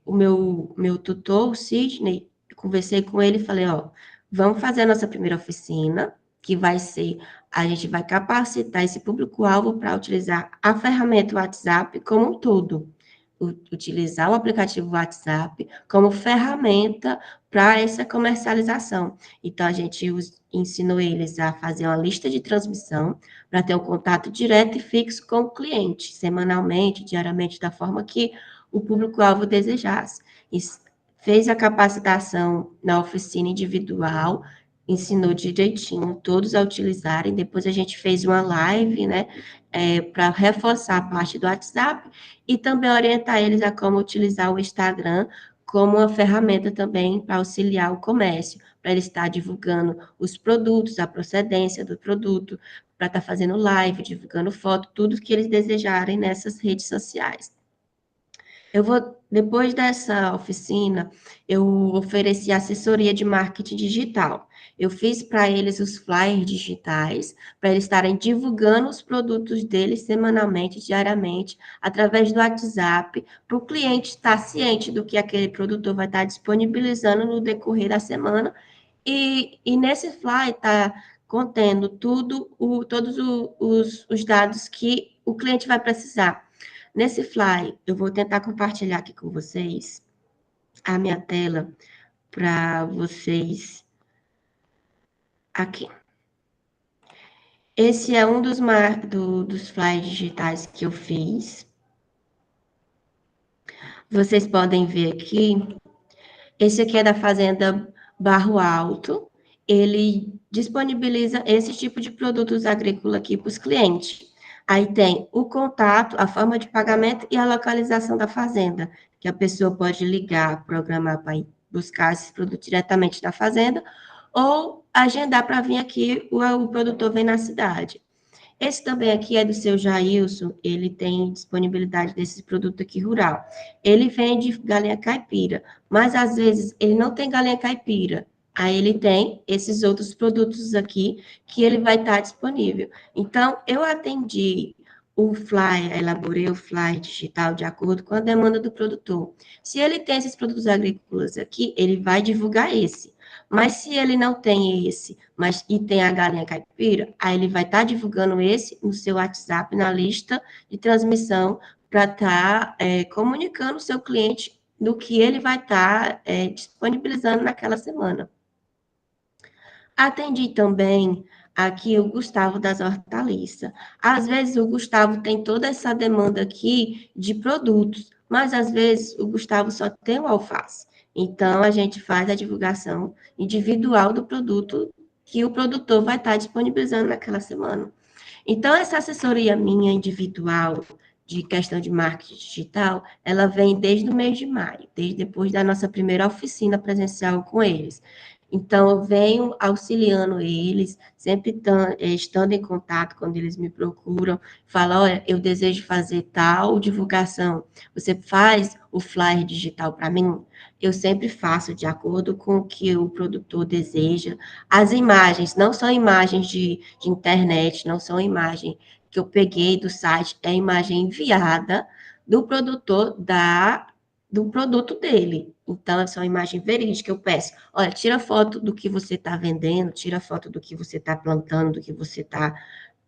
o meu tutor, o Sidney, eu conversei com ele e falei, ó, vamos fazer a nossa primeira oficina, que vai ser, a gente vai capacitar esse público-alvo para utilizar a ferramenta WhatsApp como um todo, utilizar o aplicativo WhatsApp como ferramenta para essa comercialização. Então, a gente ensinou eles a fazer uma lista de transmissão para ter um contato direto e fixo com o cliente, semanalmente, diariamente, da forma que o público-alvo desejasse. Fez a capacitação na oficina individual, ensinou direitinho todos a utilizarem, depois a gente fez uma live, né, para reforçar a parte do WhatsApp e também orientar eles a como utilizar o Instagram como uma ferramenta também para auxiliar o comércio, para ele estar divulgando os produtos, a procedência do produto, para estar fazendo live, divulgando foto, tudo que eles desejarem nessas redes sociais. Depois dessa oficina, eu ofereci assessoria de marketing digital. Eu fiz para eles os flyers digitais, para eles estarem divulgando os produtos deles semanalmente, diariamente, através do WhatsApp, para o cliente estar ciente do que aquele produtor vai estar disponibilizando no decorrer da semana. E nesse flyer está contendo todos os dados que o cliente vai precisar. Nesse fly, eu vou tentar compartilhar aqui com vocês a minha tela para vocês aqui. Esse é um dos flyers digitais que eu fiz. Vocês podem ver aqui. Esse aqui é da Fazenda Barro Alto. Ele disponibiliza esse tipo de produtos agrícolas aqui para os clientes. Aí tem o contato, a forma de pagamento e a localização da fazenda, que a pessoa pode ligar, programar para ir buscar esses produtos diretamente da fazenda, ou agendar para vir aqui, o produtor vem na cidade. Esse também aqui é do seu Jailson, ele tem disponibilidade desse produto aqui rural. Ele vende galinha caipira, mas às vezes ele não tem galinha caipira. Aí ele tem esses outros produtos aqui que ele vai estar disponível. Então, eu atendi o flyer, elaborei o flyer digital de acordo com a demanda do produtor. Se ele tem esses produtos agrícolas aqui, ele vai divulgar esse. Mas se ele não tem esse, e tem a galinha caipira, aí ele vai estar divulgando esse no seu WhatsApp, na lista de transmissão, para estar comunicando o seu cliente do que ele vai estar disponibilizando naquela semana. Atendi também aqui o Gustavo das hortaliças. Às vezes o Gustavo tem toda essa demanda aqui de produtos, mas às vezes o Gustavo só tem o alface. Então, a gente faz a divulgação individual do produto que o produtor vai estar disponibilizando naquela semana. Então, essa assessoria minha individual de questão de marketing digital, ela vem desde o mês de maio, desde depois da nossa primeira oficina presencial com eles. Então, eu venho auxiliando eles, sempre estando em contato quando eles me procuram, falo, olha, eu desejo fazer tal divulgação, você faz o flyer digital para mim? Eu sempre faço de acordo com o que o produtor deseja. As imagens não são imagens de internet, não são imagens que eu peguei do site, é imagem enviada do produtor do produto dele. Então, essa é uma imagem verídica, eu peço, olha, tira foto do que você está vendendo, tira foto do que você está plantando, do que você está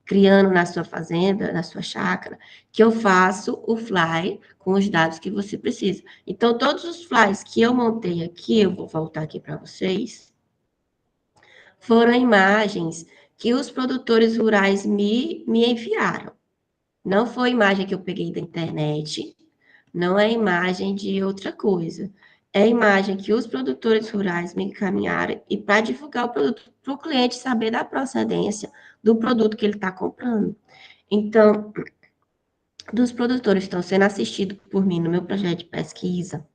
criando na sua fazenda, na sua chácara, que eu faço o fly com os dados que você precisa. Então, todos os flyers que eu montei aqui, eu vou voltar aqui para vocês, foram imagens que os produtores rurais me enviaram. Não foi imagem que eu peguei da internet, não é imagem de outra coisa. É imagem que os produtores rurais me encaminharam e para divulgar o produto para o cliente saber da procedência do produto que ele está comprando. Então, dos produtores que estão sendo assistidos por mim no meu projeto de pesquisa,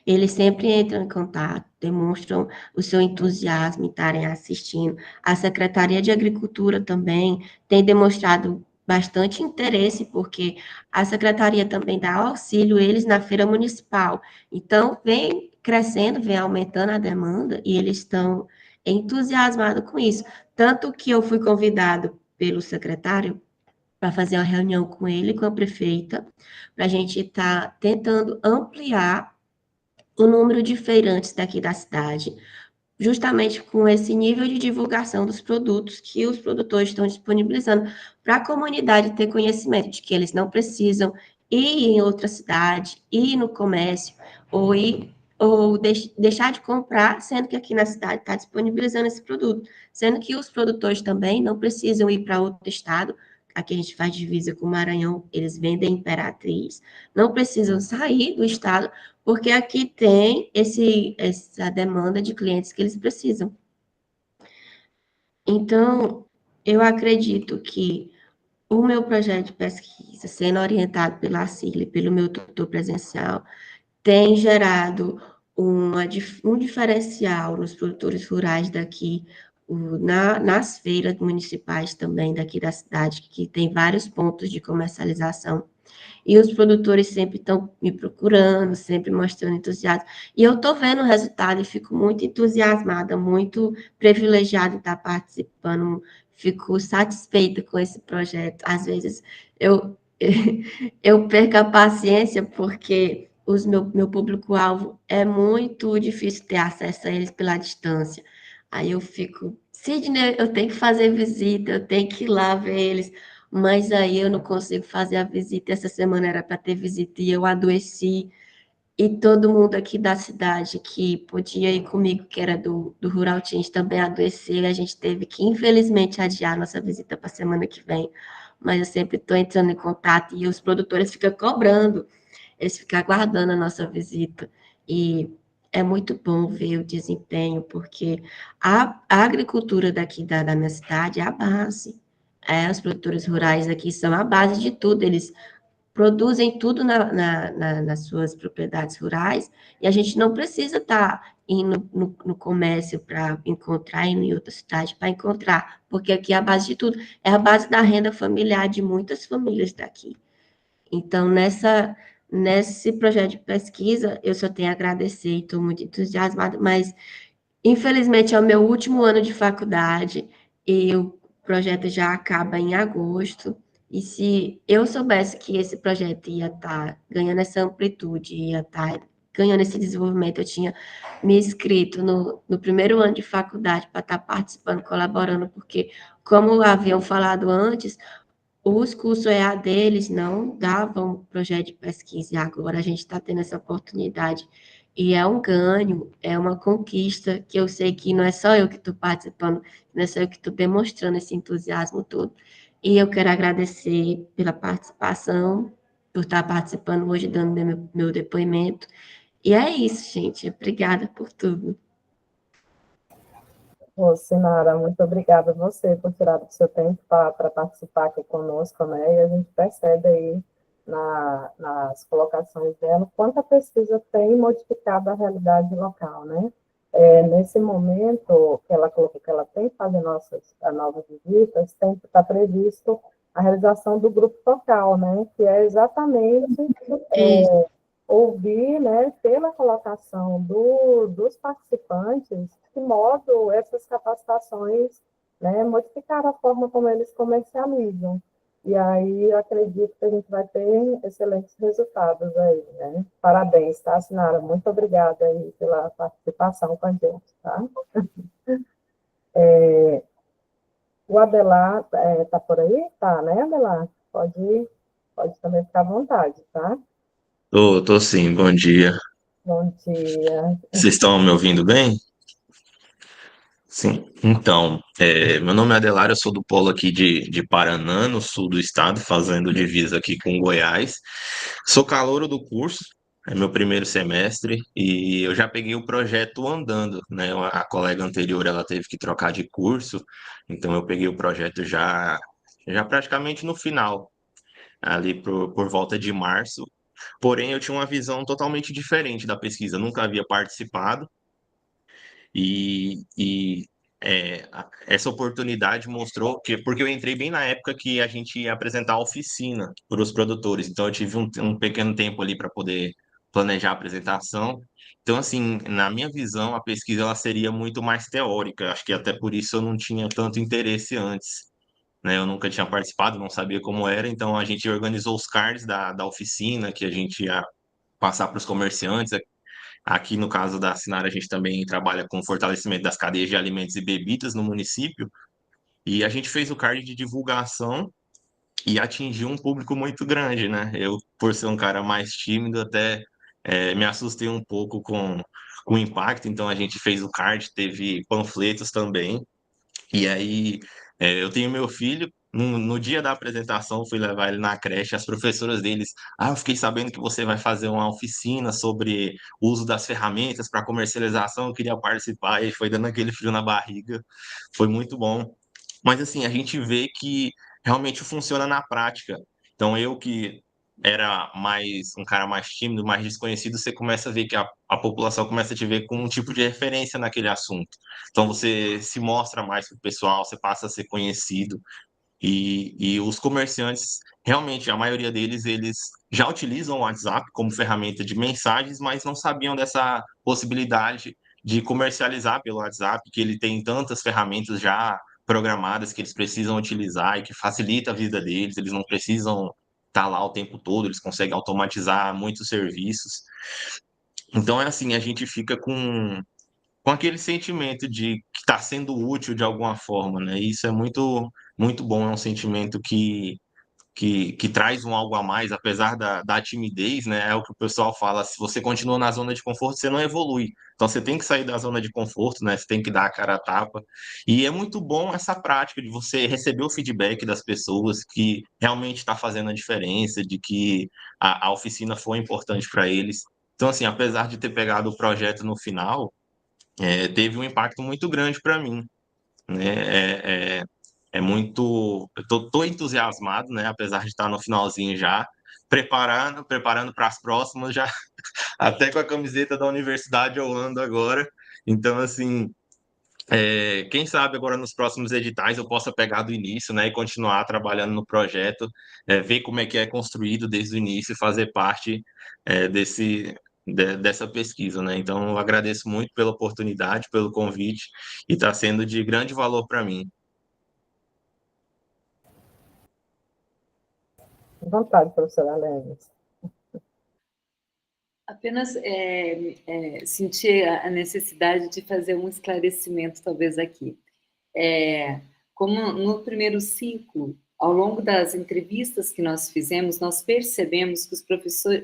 eles sempre entram em contato, demonstram o seu entusiasmo em estarem assistindo. A Secretaria de Agricultura também tem demonstrado bastante interesse, porque a Secretaria também dá auxílio eles na feira municipal. Então, vem crescendo, vem aumentando a demanda, e eles estão entusiasmados com isso. Tanto que eu fui convidado pelo secretário para fazer uma reunião com ele, com a prefeita, para a gente estar tentando ampliar o número de feirantes daqui da cidade, justamente com esse nível de divulgação dos produtos que os produtores estão disponibilizando para a comunidade ter conhecimento de que eles não precisam ir em outra cidade, ir no comércio, ou deixar de comprar, sendo que aqui na cidade está disponibilizando esse produto, sendo que os produtores também não precisam ir para outro estado. Aqui a gente faz divisa com o Maranhão, eles vendem Imperatriz, não precisam sair do estado, porque aqui tem essa demanda de clientes que eles precisam. Então, eu acredito que o meu projeto de pesquisa, sendo orientado pela Cília, pelo meu tutor presencial, tem gerado um diferencial nos produtores rurais daqui, nas feiras municipais também daqui da cidade, que tem vários pontos de comercialização, e os produtores sempre estão me procurando, sempre mostrando entusiasmo. E eu estou vendo o resultado e fico muito entusiasmada, muito privilegiada de estar participando, fico satisfeita com esse projeto. Às vezes eu, eu perco a paciência porque meu público-alvo é muito difícil ter acesso a eles pela distância. Aí eu fico, Sidney, eu tenho que fazer visita, eu tenho que ir lá ver eles, mas aí eu não consigo fazer a visita. Essa semana era para ter visita e eu adoeci. E todo mundo aqui da cidade que podia ir comigo, que era do Rural Teams, também adoeceu. A gente teve que, infelizmente, adiar nossa visita para a semana que vem. Mas eu sempre estou entrando em contato e os produtores ficam cobrando, eles ficam aguardando a nossa visita. E é muito bom ver o desempenho, porque a agricultura daqui da minha cidade é a base. Os produtores rurais aqui são a base de tudo, eles produzem tudo nas suas propriedades rurais, e a gente não precisa estar indo no comércio para encontrar, indo em outra cidade para encontrar, porque aqui é a base de tudo, é a base da renda familiar de muitas famílias daqui. Então, nesse projeto de pesquisa, eu só tenho a agradecer, estou muito entusiasmada, mas infelizmente, é o meu último ano de faculdade e o projeto já acaba em agosto. E se eu soubesse que esse projeto ia estar ganhando essa amplitude, ia estar ganhando esse desenvolvimento, eu tinha me inscrito no primeiro ano de faculdade para estar participando, colaborando, porque, como haviam falado antes, os cursos EAD, eles não davam projeto de pesquisa, e agora a gente está tendo essa oportunidade. E é um ganho, é uma conquista, que eu sei que não é só eu que estou participando, não é só eu que estou demonstrando esse entusiasmo todo. E eu quero agradecer pela participação, por estar participando hoje, dando meu depoimento. E é isso, gente. Obrigada por tudo. Ô, Sinara, muito obrigada a você por tirar do seu tempo para participar aqui conosco, né? E a gente percebe aí nas colocações dela quanto a pesquisa tem modificado a realidade local, né? Nesse momento que ela colocou que ela tem que fazer novas visitas, está previsto a realização do grupo focal, né? Que é exatamente ouvir, né, pela colocação dos participantes, de que modo essas capacitações, né, modificaram a forma como eles comercializam. E aí eu acredito que a gente vai ter excelentes resultados aí, né? Parabéns, tá, Sinara? Muito obrigada aí pela participação com a gente, tá? O Adelar tá por aí? Tá, né, Adelar? Pode também ficar à vontade, tá? Tô sim, bom dia. Bom dia. Vocês estão me ouvindo bem? Sim. Então, meu nome é Adelar, eu sou do polo aqui de Paraná, no sul do estado, fazendo divisa aqui com Goiás. Sou calouro do curso, é meu primeiro semestre, e eu já peguei o projeto andando, né? A colega anterior, ela teve que trocar de curso, então eu peguei o projeto já praticamente no final, ali por volta de março. Porém, eu tinha uma visão totalmente diferente da pesquisa, eu nunca havia participado essa oportunidade mostrou que, porque eu entrei bem na época que a gente ia apresentar a oficina para os produtores, então eu tive um pequeno tempo ali para poder planejar a apresentação. Então, assim, na minha visão, a pesquisa ela seria muito mais teórica, acho que até por isso eu não tinha tanto interesse antes. Né, eu nunca tinha participado, não sabia como era, então a gente organizou os cards da oficina que a gente ia passar para os comerciantes. Aqui no caso da Sinara, a gente também trabalha com fortalecimento das cadeias de alimentos e bebidas no município, e a gente fez o card de divulgação e atingiu um público muito grande, né? Eu, por ser um cara mais tímido, até me assustei um pouco com o impacto, então a gente fez o card, teve panfletos também, e aí, eu tenho meu filho. No dia da apresentação, fui levar ele na creche. As professoras deles, eu fiquei sabendo que você vai fazer uma oficina sobre o uso das ferramentas para comercialização. Eu queria participar e foi dando aquele frio na barriga. Foi muito bom. Mas assim, a gente vê que realmente funciona na prática. Então, eu que era mais um cara mais tímido, mais desconhecido, você começa a ver que a população começa a te ver como um tipo de referência naquele assunto. Então você se mostra mais para o pessoal, você passa a ser conhecido. E os comerciantes, realmente, a maioria deles, eles já utilizam o WhatsApp como ferramenta de mensagens, mas não sabiam dessa possibilidade de comercializar pelo WhatsApp, que ele tem tantas ferramentas já programadas que eles precisam utilizar e que facilita a vida deles, eles não precisam estar lá o tempo todo, eles conseguem automatizar muitos serviços. Então, é assim, a gente fica com aquele sentimento de que está sendo útil de alguma forma, né? E isso é muito bom, é um sentimento que traz um algo a mais, apesar da timidez, né? É o que o pessoal fala, se você continua na zona de conforto, você não evolui. Então você tem que sair da zona de conforto, né? Você tem que dar a cara a tapa. E é muito bom essa prática de você receber o feedback das pessoas que realmente está fazendo a diferença, de que a oficina foi importante para eles. Então, assim, apesar de ter pegado o projeto no final, teve um impacto muito grande para mim, né? É muito, eu tô entusiasmado, né? Apesar de estar no finalzinho já, preparando para as próximas, já até com a camiseta da universidade eu ando agora. Então, assim, quem sabe agora nos próximos editais eu possa pegar do início, né? E continuar trabalhando no projeto, ver como é que é construído desde o início e fazer parte dessa pesquisa, né? Então, eu agradeço muito pela oportunidade, pelo convite, e está sendo de grande valor para mim. À vontade, professora Lemes. Apenas sentir a necessidade de fazer um esclarecimento, talvez, aqui. Como no primeiro ciclo, ao longo das entrevistas que nós fizemos, nós percebemos que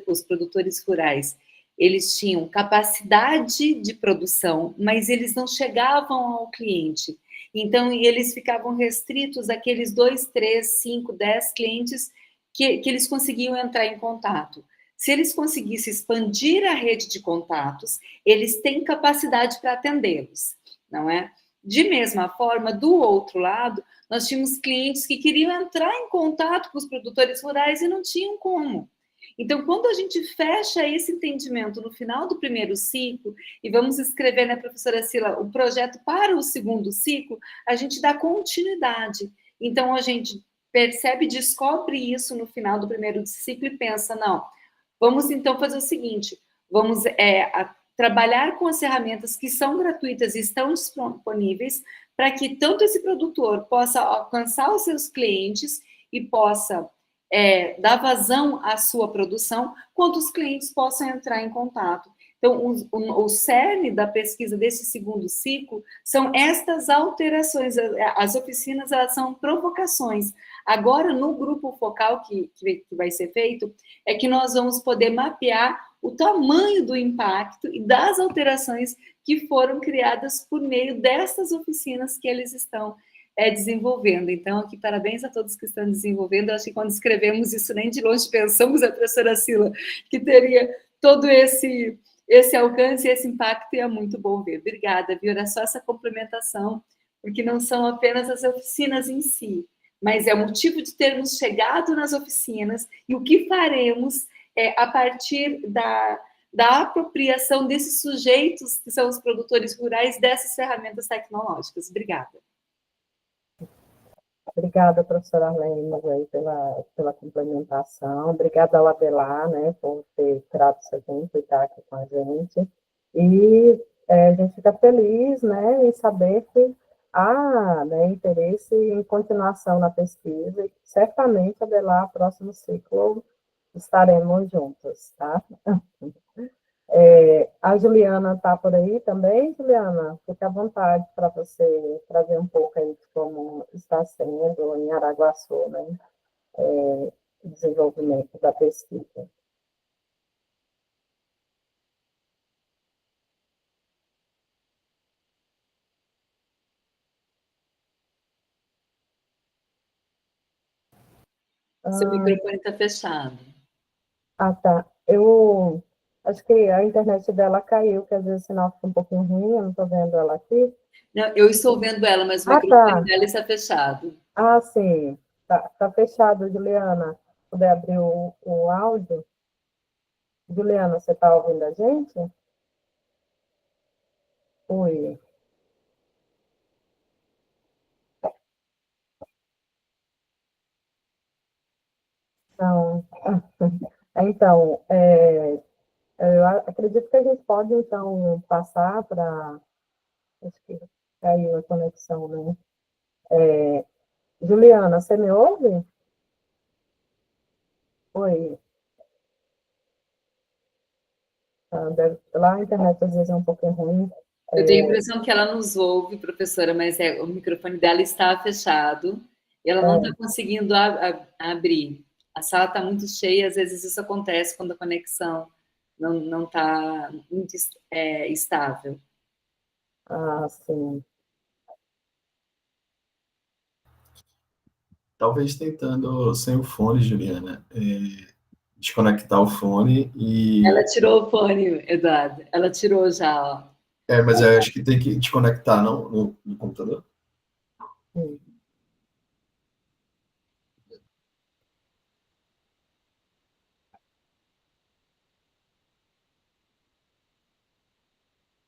os produtores rurais, eles tinham capacidade de produção, mas eles não chegavam ao cliente. Então, eles ficavam restritos àqueles 2, 3, 5, 10 clientes que eles conseguiam entrar em contato. Se eles conseguissem expandir a rede de contatos, eles têm capacidade para atendê-los, não é? De mesma forma, do outro lado, nós tínhamos clientes que queriam entrar em contato com os produtores rurais e não tinham como. Então, quando a gente fecha esse entendimento no final do primeiro ciclo, e vamos escrever, né, professora Sila, o projeto para o segundo ciclo, a gente dá continuidade. Então, a gente percebe, descobre isso no final do primeiro ciclo e pensa, não, vamos então fazer o seguinte, vamos trabalhar com as ferramentas que são gratuitas e estão disponíveis para que tanto esse produtor possa alcançar os seus clientes e possa dar vazão à sua produção, quanto os clientes possam entrar em contato. Então, o cerne da pesquisa desse segundo ciclo são estas alterações. As oficinas, elas são provocações. Agora, no grupo focal que vai ser feito, é que nós vamos poder mapear o tamanho do impacto e das alterações que foram criadas por meio destas oficinas que eles estão desenvolvendo. Então, aqui, parabéns a todos que estão desenvolvendo. Eu acho que quando escrevemos isso, nem de longe pensamos, a professora Sila, que teria todo esse alcance e esse impacto, e é muito bom ver. Obrigada, viu? Era só essa complementação, porque não são apenas as oficinas em si, mas é o motivo de termos chegado nas oficinas e o que faremos a partir da apropriação desses sujeitos, que são os produtores rurais, dessas ferramentas tecnológicas. Obrigada. Obrigada, professora Lemos, aí, pela complementação. Obrigada ao Adelar, né, por ter tirado esse tempo e estar aqui com a gente. E a gente fica feliz, né, em saber que há, né, interesse em continuação na pesquisa. E certamente, Adelar, próximo ciclo, estaremos juntos, tá? A Juliana está por aí também, Juliana? Fique à vontade para você trazer um pouco aí de como está sendo em Araguaçu, né, o desenvolvimento da pesquisa. Seu microfone está fechado. Tá. Eu acho que a internet dela caiu, que às vezes o sinal fica um pouquinho ruim, eu não estou vendo ela aqui. Não, eu estou vendo ela, mas o microfone dela está fechado. Sim. Tá fechado, Juliana. puder abrir o áudio. Juliana, você está ouvindo a gente? Oi. Então, eu acredito que a gente pode, então, passar para... Acho que caiu a conexão, né? Juliana, você me ouve? Oi. Lá a internet às vezes é um pouquinho ruim. Eu tenho a impressão que ela nos ouve, professora, mas o microfone dela está fechado e ela não está conseguindo abrir. A sala está muito cheia, às vezes isso acontece quando a conexão não está muito estável. Ah, sim. Talvez tentando sem o fone, Juliana, desconectar o fone e... Ela tirou o fone, Eduardo. Ela tirou já, ó. Mas eu acho que tem que desconectar, não? No computador? Sim.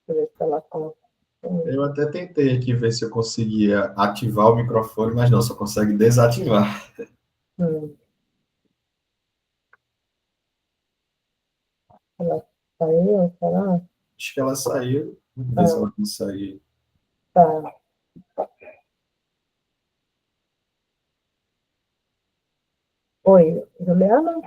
Deixa eu ver se ela consegue. Eu até tentei aqui ver se eu conseguia ativar o microfone, mas não, só consegue desativar. Ela saiu, será? Acho que ela saiu. Vamos ver se ela consegue. Tá. Oi, Juliana?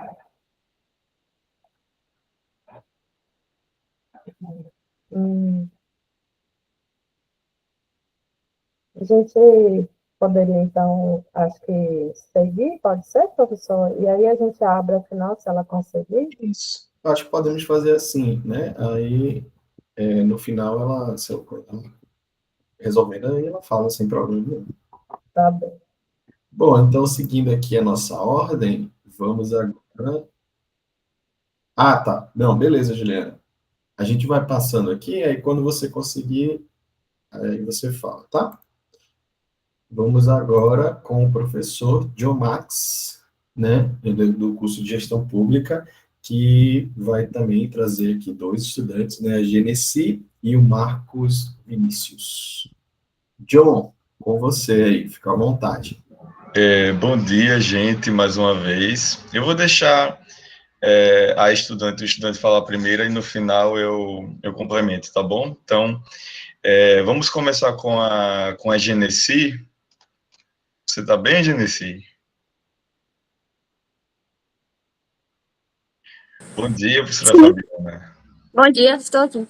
A gente poderia, então, acho que seguir, pode ser, professor? E aí a gente abre a final, se ela conseguir? Isso. Acho que podemos fazer assim, né? Aí, no final, ela resolvendo, aí ela fala sem problema nenhum. Tá bem. Bom, então, seguindo aqui a nossa ordem, vamos agora... Ah, tá. Não, beleza, Juliana. A gente vai passando aqui, aí quando você conseguir, aí você fala, tá? Vamos agora com o professor John Max, né, do curso de Gestão Pública, que vai também trazer aqui dois estudantes, né, a Genesi e o Marcos Vinícius. John, com você aí, fica à vontade. Bom dia, gente, mais uma vez. Eu vou deixar o estudante falar primeiro e no final eu complemento, tá bom? Então, vamos começar com a Genesi. Você tá bem, Genesi? Bom dia, professora Fabiana. Bom dia, estou aqui.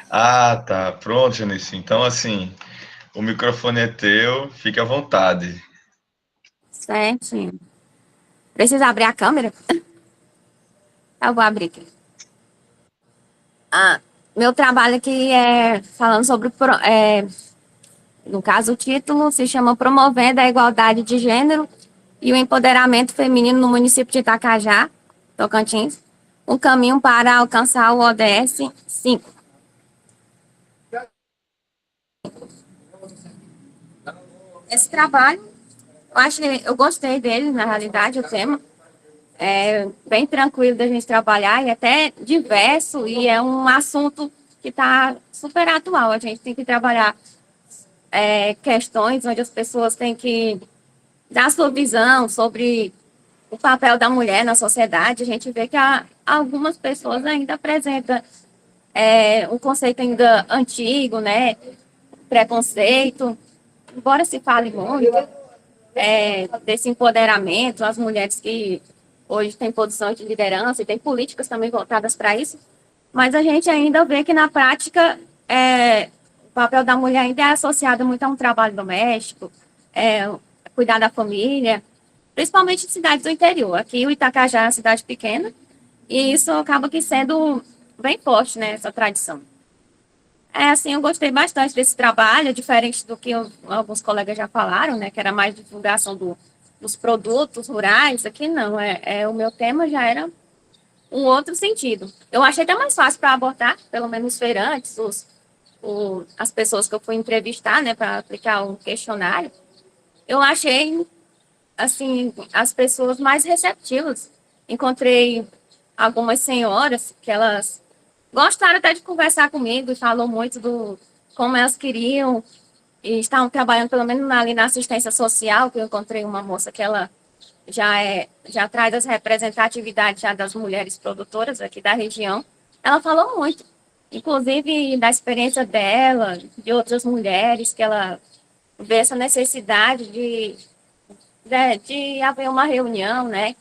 Ah, tá. Pronto, Genesi. Então, assim, o microfone é teu, fique à vontade. Certinho. Precisa abrir a câmera? Eu vou abrir aqui. Meu trabalho aqui é falando sobre... no caso, o título se chama Promovendo a Igualdade de Gênero e o Empoderamento Feminino no município de Itacajá, Tocantins. Um caminho para alcançar o ODS 5. Esse trabalho, eu gostei dele, na realidade, o tema. É bem tranquilo da gente trabalhar e até diverso, e é um assunto que está super atual. A gente tem que trabalhar questões onde as pessoas têm que dar sua visão sobre o papel da mulher na sociedade. A gente vê que algumas pessoas ainda apresentam um conceito ainda antigo, né? Preconceito, embora se fale muito desse empoderamento, as mulheres que hoje têm posição de liderança e tem políticas também voltadas para isso, mas a gente ainda vê que na prática o papel da mulher ainda é associado muito a um trabalho doméstico, cuidar da família, principalmente em cidades do interior. Aqui o Itacajá é uma cidade pequena e isso acaba que sendo bem forte, né, essa tradição. Assim, eu gostei bastante desse trabalho, diferente do que alguns colegas já falaram, né, que era mais divulgação dos produtos rurais. Aqui não, o meu tema já era um outro sentido. Eu achei até mais fácil para abordar, pelo menos os feirantes, as pessoas que eu fui entrevistar, né, para aplicar um questionário. Eu achei assim, as pessoas mais receptivas. Encontrei algumas senhoras que elas gostaram até de conversar comigo e falou muito do como elas queriam e estavam trabalhando pelo menos ali na assistência social, que eu encontrei uma moça que ela já traz as representatividades já das mulheres produtoras aqui da região. Ela falou muito, inclusive da experiência dela, de outras mulheres, que ela vê essa necessidade de haver uma reunião, né,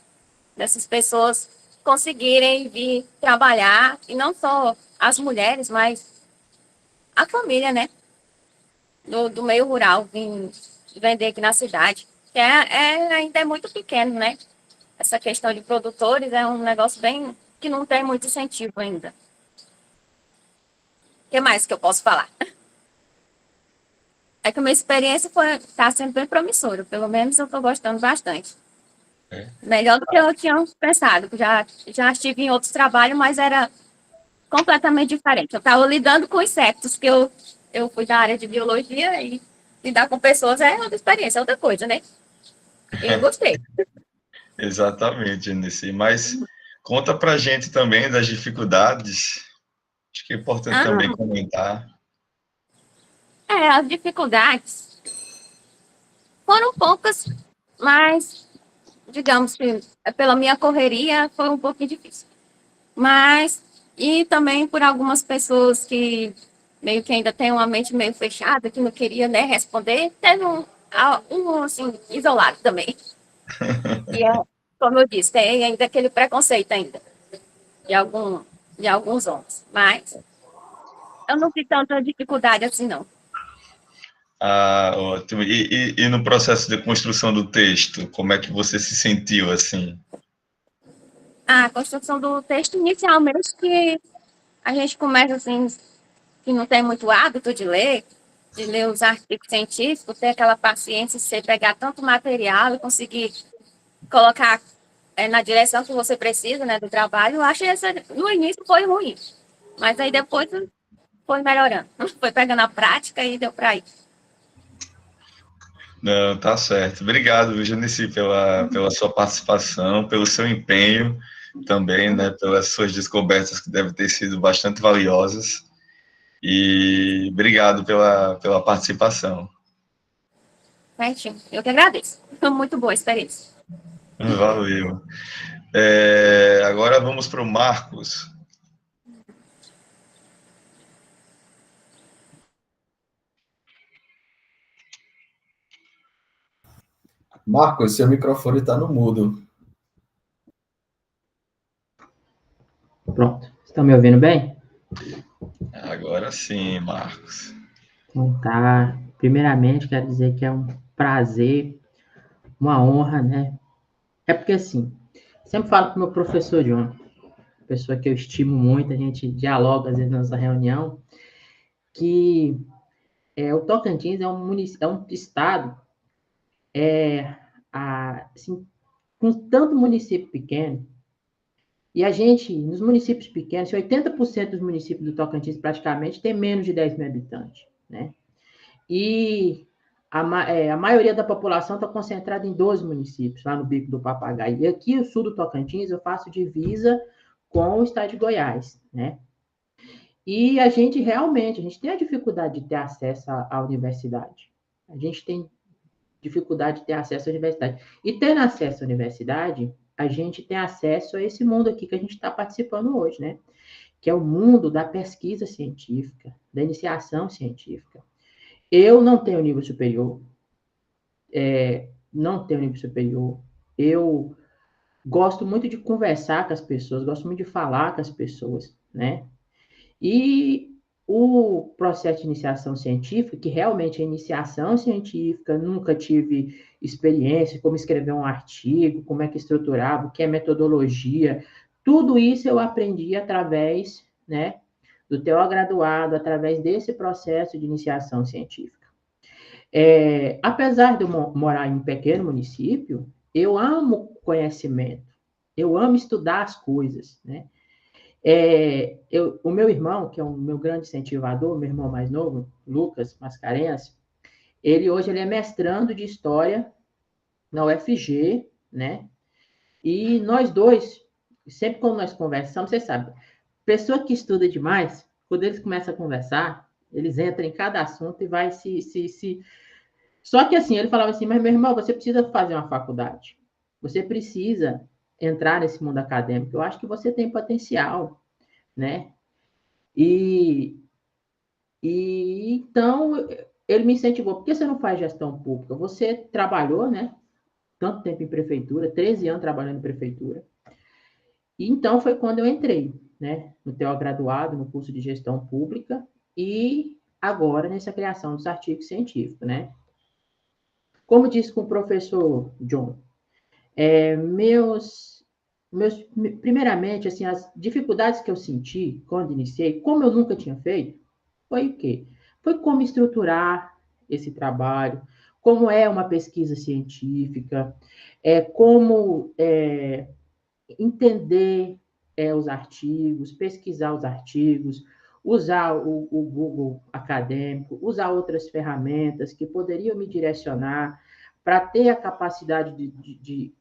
dessas pessoas conseguirem vir trabalhar, e não só as mulheres, mas a família, né, do meio rural, vir vender aqui na cidade, que ainda é muito pequeno, né, essa questão de produtores é um negócio bem que não tem muito incentivo ainda. O que mais que eu posso falar? É que a minha experiência está sendo bem promissora, pelo menos eu estou gostando bastante. Melhor do que eu tinha pensado, já estive em outros trabalhos, mas era completamente diferente. Eu estava lidando com insetos, que eu fui da área de biologia e lidar com pessoas é outra experiência, é outra coisa, né? Eu gostei. Exatamente, Janice. Mas conta pra gente também das dificuldades. Acho que é importante também comentar. As dificuldades foram poucas, mas digamos que pela minha correria foi um pouquinho difícil. Mas, e também por algumas pessoas que meio que ainda têm uma mente meio fechada, que não queria, né, responder, teve um assim, isolado também. E como eu disse, tem ainda aquele preconceito ainda de alguns homens. Mas eu não vi tanta dificuldade assim, não. Ah, ótimo. E no processo de construção do texto, como é que você se sentiu assim? A construção do texto inicialmente que a gente começa assim, que não tem muito hábito de ler os artigos científicos, ter aquela paciência de você pegar tanto material e conseguir colocar na direção que você precisa, né, do trabalho. Eu acho que no início foi ruim, mas aí depois foi melhorando. Foi pegando a prática e deu para ir. Não, tá certo. Obrigado, viu, Janice, pela sua participação, pelo seu empenho também, né, pelas suas descobertas que devem ter sido bastante valiosas. E obrigado pela participação. Certinho. Eu que agradeço. Foi muito boa a experiência. Valeu. Agora vamos para o Marcos. Marcos, seu microfone está no mudo. Pronto. Estão me ouvindo bem? Agora sim, Marcos. Então tá. Primeiramente, quero dizer que é um prazer, uma honra, né? É porque, assim, sempre falo com o meu professor John, pessoa que eu estimo muito, a gente dialoga às vezes nessa reunião, que o Tocantins é um estado assim, com tanto município pequeno, e a gente, nos municípios pequenos, 80% dos municípios do Tocantins praticamente tem menos de 10 mil habitantes, né? E a maioria da população está concentrada em 12 municípios, lá no Bico do Papagaio. E aqui, o sul do Tocantins, eu faço divisa com o estado de Goiás, né? E a gente tem a dificuldade de ter acesso à universidade. A gente tem dificuldade de ter acesso à universidade. E tendo acesso à universidade, a gente tem acesso a esse mundo aqui que a gente está participando hoje, né? Que é o mundo da pesquisa científica, da iniciação científica. Eu não tenho nível superior. Eu gosto muito de conversar com as pessoas, gosto muito de falar com as pessoas, né? E o processo de iniciação científica, que realmente é iniciação científica, nunca tive experiência, como escrever um artigo, como é que estruturava, o que é metodologia, tudo isso eu aprendi através, né, do graduado, através desse processo de iniciação científica. Apesar de eu morar em um pequeno município, eu amo conhecimento, eu amo estudar as coisas, né? O meu irmão, que é o meu grande incentivador, meu irmão mais novo, Lucas Mascarenhas, hoje ele é mestrando de História na UFG, né? E nós dois, sempre quando nós conversamos, você sabe, pessoa que estuda demais, quando eles começam a conversar, eles entram em cada assunto e vai se... Só que assim, ele falava assim, mas meu irmão, você precisa fazer uma faculdade. Você precisa entrar nesse mundo acadêmico. Eu acho que você tem potencial, né? E então ele me incentivou. Por que você não faz gestão pública? Você trabalhou, né? Tanto tempo em prefeitura, 13 anos trabalhando em prefeitura. E então foi quando eu entrei, né? No graduado, no curso de gestão pública e agora nessa criação dos artigos científicos, né? Como disse com o professor John, primeiramente, assim, as dificuldades que eu senti quando iniciei, como eu nunca tinha feito, foi o quê? Foi como estruturar esse trabalho, como é uma pesquisa científica, como entender os artigos, pesquisar os artigos, usar o Google acadêmico, usar outras ferramentas que poderiam me direcionar para ter a capacidade de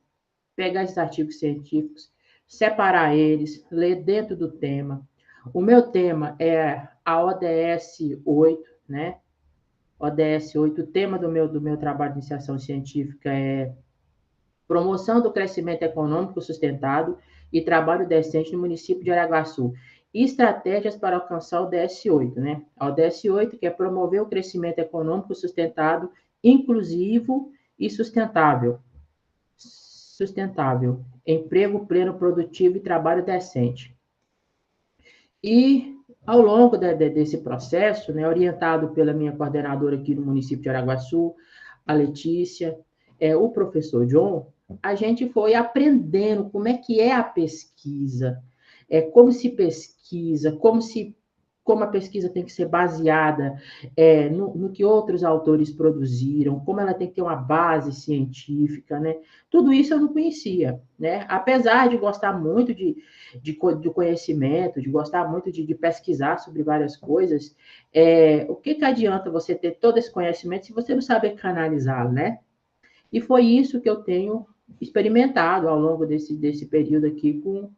pegar esses artigos científicos, separar eles, ler dentro do tema. O meu tema é a ODS 8, né? ODS 8, o tema do meu trabalho de iniciação científica é promoção do crescimento econômico sustentado e trabalho decente no município de Aragaçu. E estratégias para alcançar o ODS 8, né? A ODS 8, que é promover o crescimento econômico sustentado, inclusivo e sustentável, emprego pleno, produtivo e trabalho decente. E, ao longo desse processo, né, orientado pela minha coordenadora aqui no município de Araguaçu, a Letícia, o professor John, a gente foi aprendendo como é que é a pesquisa, como se pesquisa, como a pesquisa tem que ser baseada no que outros autores produziram, como ela tem que ter uma base científica, né? Tudo isso eu não conhecia, né? Apesar de gostar muito de conhecimento, de gostar muito de pesquisar sobre várias coisas, o que adianta você ter todo esse conhecimento se você não sabe canalizá-lo, né? E foi isso que eu tenho experimentado ao longo desse período aqui com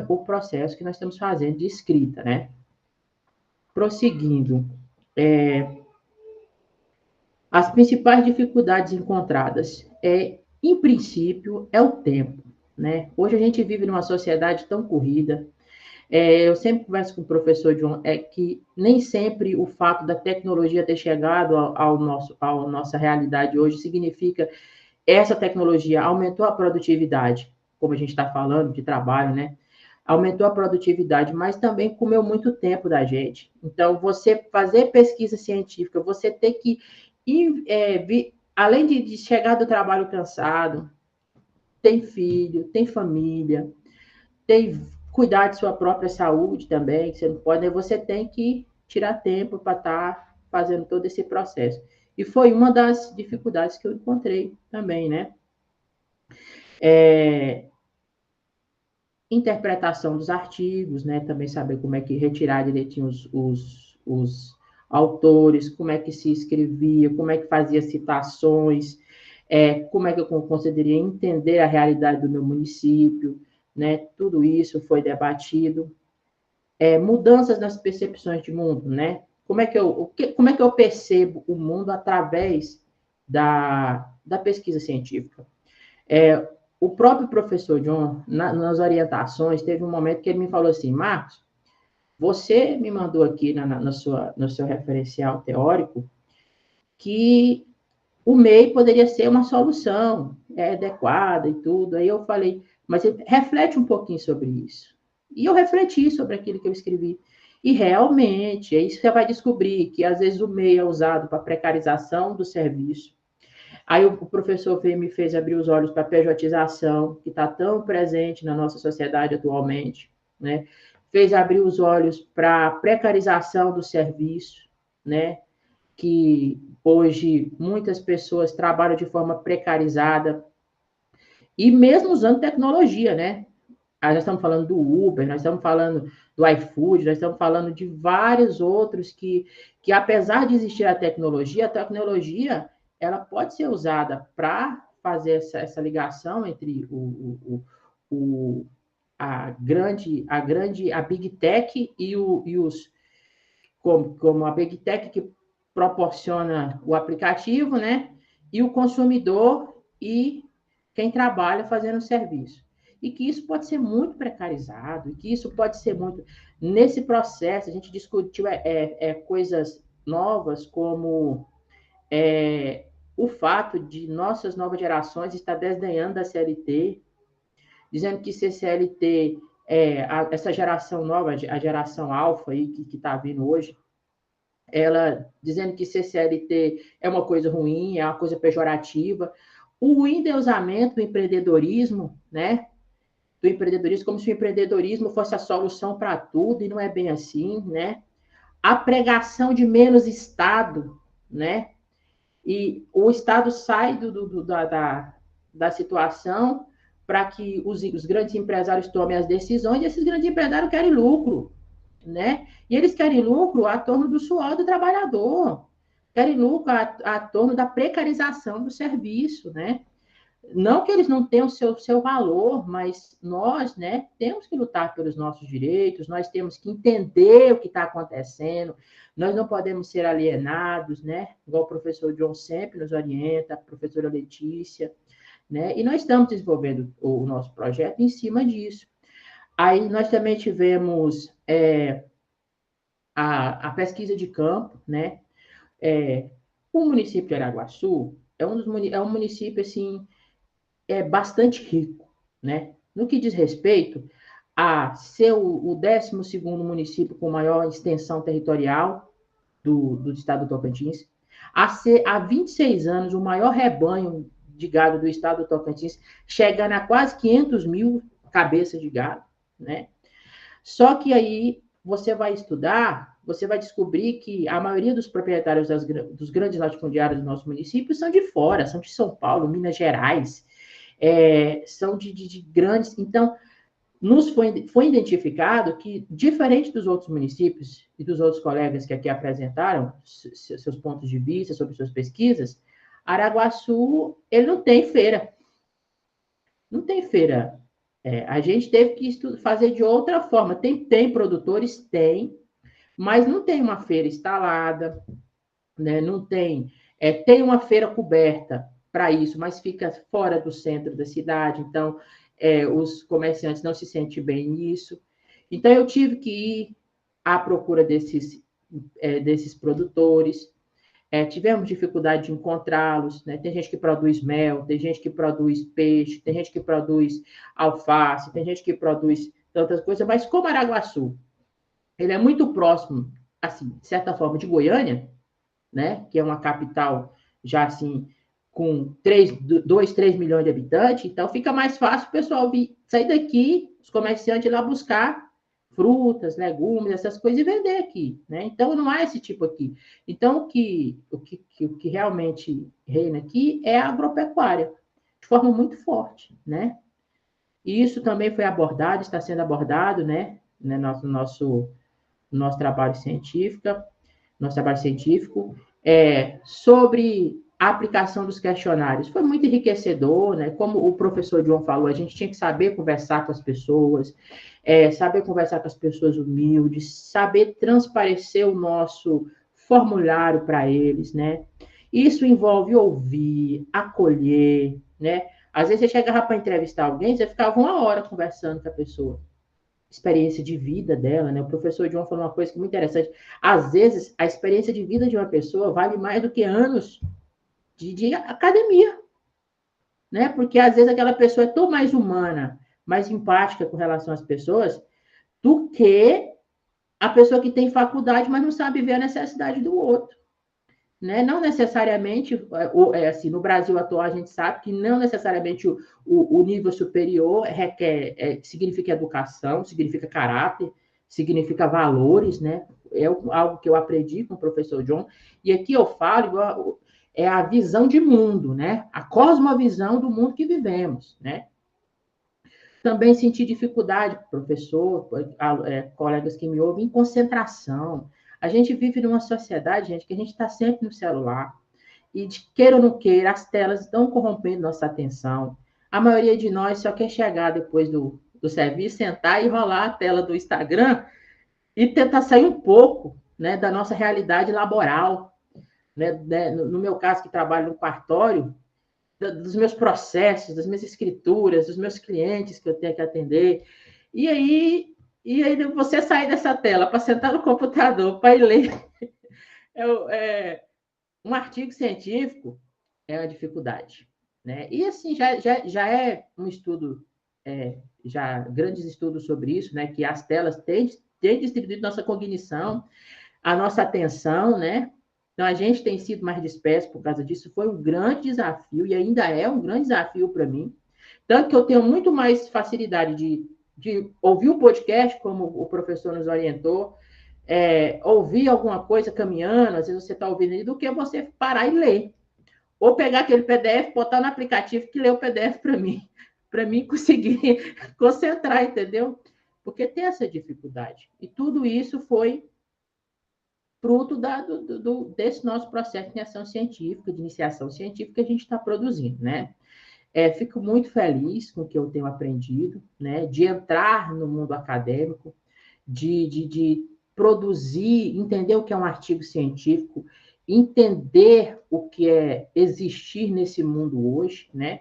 o processo que nós estamos fazendo de escrita, né? Prosseguindo, as principais dificuldades encontradas, em princípio, é o tempo, né? Hoje a gente vive numa sociedade tão corrida. Eu sempre converso com o professor John, que nem sempre o fato da tecnologia ter chegado à nossa realidade hoje significa essa tecnologia aumentou a produtividade, como a gente está falando de trabalho, né? Aumentou a produtividade, mas também comeu muito tempo da gente. Então, você fazer pesquisa científica, você ter que, além de chegar do trabalho cansado, tem filho, tem família, tem cuidar de sua própria saúde também, que você não pode, né? Você tem que tirar tempo para estar fazendo todo esse processo. E foi uma das dificuldades que eu encontrei também, né? Interpretação dos artigos, né? Também saber como é que retirar direitinho os autores, como é que se escrevia, como é que fazia citações, como é que eu conseguiria entender a realidade do meu município, né? Tudo isso foi debatido. Mudanças nas percepções de mundo, né? Como é que eu percebo o mundo através da pesquisa científica? O próprio professor John, nas orientações, teve um momento que ele me falou assim, Marcos, você me mandou aqui no seu referencial teórico que o MEI poderia ser uma solução adequada e tudo. Aí eu falei, mas reflete um pouquinho sobre isso. E eu refleti sobre aquilo que eu escrevi. E realmente, é isso que você vai descobrir, que às vezes o MEI é usado para precarização do serviço. Aí o professor me fez abrir os olhos para a pejotização, que está tão presente na nossa sociedade atualmente, né? Fez abrir os olhos para a precarização do serviço, né? Que hoje muitas pessoas trabalham de forma precarizada, e mesmo usando tecnologia, né? Nós estamos falando do Uber, nós estamos falando do iFood, nós estamos falando de vários outros que apesar de existir a tecnologia ela pode ser usada para fazer essa ligação entre a Big Tech e os como a Big Tech que proporciona o aplicativo, né? E o consumidor e quem trabalha fazendo o serviço. E que isso pode ser muito precarizado, e que isso pode ser muito... Nesse processo, a gente discutiu coisas novas, como o fato de nossas novas gerações estar desdenhando da CLT, dizendo que se CLT, essa geração nova, a geração alfa aí, que está vindo hoje, ela dizendo que CLT é uma coisa ruim, é uma coisa pejorativa. O endeusamento do empreendedorismo, né? Do empreendedorismo, como se o empreendedorismo fosse a solução para tudo, e não é bem assim, né? A pregação de menos Estado, né? E o Estado sai da situação para que os grandes empresários tomem as decisões, e esses grandes empresários querem lucro, né? E eles querem lucro a torno do suor do trabalhador, querem lucro a torno da precarização do serviço, né? Não que eles não tenham seu valor, mas nós, né, temos que lutar pelos nossos direitos, nós temos que entender o que está acontecendo, nós não podemos ser alienados, né? Igual o professor John sempre nos orienta, a professora Letícia, né? E nós estamos desenvolvendo o nosso projeto em cima disso. Aí nós também tivemos a pesquisa de campo, né? O município de Araguaçu é um município, assim, bastante rico, né? No que diz respeito a ser o 12º município com maior extensão territorial do estado do Tocantins, a ser, há 26 anos, o maior rebanho de gado do estado do Tocantins, chegando a quase 500 mil cabeças de gado, né? Só que aí você vai estudar, você vai descobrir que a maioria dos proprietários dos grandes latifundiários do nosso município são de fora, são de São Paulo, Minas Gerais, são de grandes... Então, foi identificado que, diferente dos outros municípios e dos outros colegas que aqui apresentaram seus pontos de vista sobre suas pesquisas, Araguaçu, ele não tem feira. Não tem feira. A gente teve que fazer de outra forma. Tem produtores? Tem, mas não tem uma feira instalada, né? Não tem... tem uma feira coberta para isso, mas fica fora do centro da cidade, então os comerciantes não se sentem bem nisso. Então, eu tive que ir à procura desses produtores. Tivemos dificuldade de encontrá-los, né? Tem gente que produz mel, tem gente que produz peixe, tem gente que produz alface, tem gente que produz tantas coisas, mas como Araguaçu, ele é muito próximo, assim, de certa forma, de Goiânia, né? Que é uma capital já, assim, com 2, 3 milhões de habitantes, então fica mais fácil o pessoal sair daqui, os comerciantes ir lá buscar frutas, legumes, essas coisas, e vender aqui, né? Então, não há esse tipo aqui. Então, o que realmente reina aqui é a agropecuária, de forma muito forte, né? E isso também foi abordado, está sendo abordado, né? No nosso trabalho científico, sobre a aplicação dos questionários. Foi muito enriquecedor, né? Como o professor João falou, a gente tinha que saber conversar com as pessoas, saber conversar com as pessoas humildes, saber transparecer o nosso formulário para eles, né? Isso envolve ouvir, acolher, né? Às vezes você chegava para entrevistar alguém, você ficava 1 hora conversando com a pessoa. Experiência de vida dela, né? O professor João falou uma coisa muito interessante. Às vezes, a experiência de vida de uma pessoa vale mais do que anos de academia, né? Porque às vezes aquela pessoa é tão mais humana, mais empática com relação às pessoas, do que a pessoa que tem faculdade, mas não sabe ver a necessidade do outro, né? Não necessariamente, assim, no Brasil atual a gente sabe que não necessariamente o nível superior significa educação, significa caráter, significa valores, né? É algo que eu aprendi com o professor John, e aqui eu falo a visão de mundo, né? A cosmovisão do mundo que vivemos, né? Também senti dificuldade, professor, colegas que me ouvem, em concentração. A gente vive numa sociedade, gente, que a gente está sempre no celular. E queira ou não queira, as telas estão corrompendo nossa atenção. A maioria de nós só quer chegar depois do serviço, sentar e rolar a tela do Instagram e tentar sair um pouco, né, da nossa realidade laboral, né, no meu caso, que trabalho no cartório, dos meus processos, das minhas escrituras, dos meus clientes que eu tenho que atender. E aí você sair dessa tela para sentar no computador, para ir ler um artigo científico, é uma dificuldade, né? E assim, já é um estudo, já grandes estudos sobre isso, né? Que as telas têm distribuído nossa cognição, a nossa atenção, né? Então, a gente tem sido mais disperso por causa disso. Foi um grande desafio e ainda é um grande desafio para mim. Tanto que eu tenho muito mais facilidade de ouvir um podcast, como o professor nos orientou, ouvir alguma coisa caminhando, às vezes você está ouvindo ali, do que você parar e ler. Ou pegar aquele PDF, botar no aplicativo que lê o PDF para mim conseguir concentrar, entendeu? Porque tem essa dificuldade. E tudo isso foi fruto desse nosso processo de ação científica, de iniciação científica que a gente está produzindo, né? Fico muito feliz com o que eu tenho aprendido, né? De entrar no mundo acadêmico, de produzir, entender o que é um artigo científico, entender o que é existir nesse mundo hoje, né?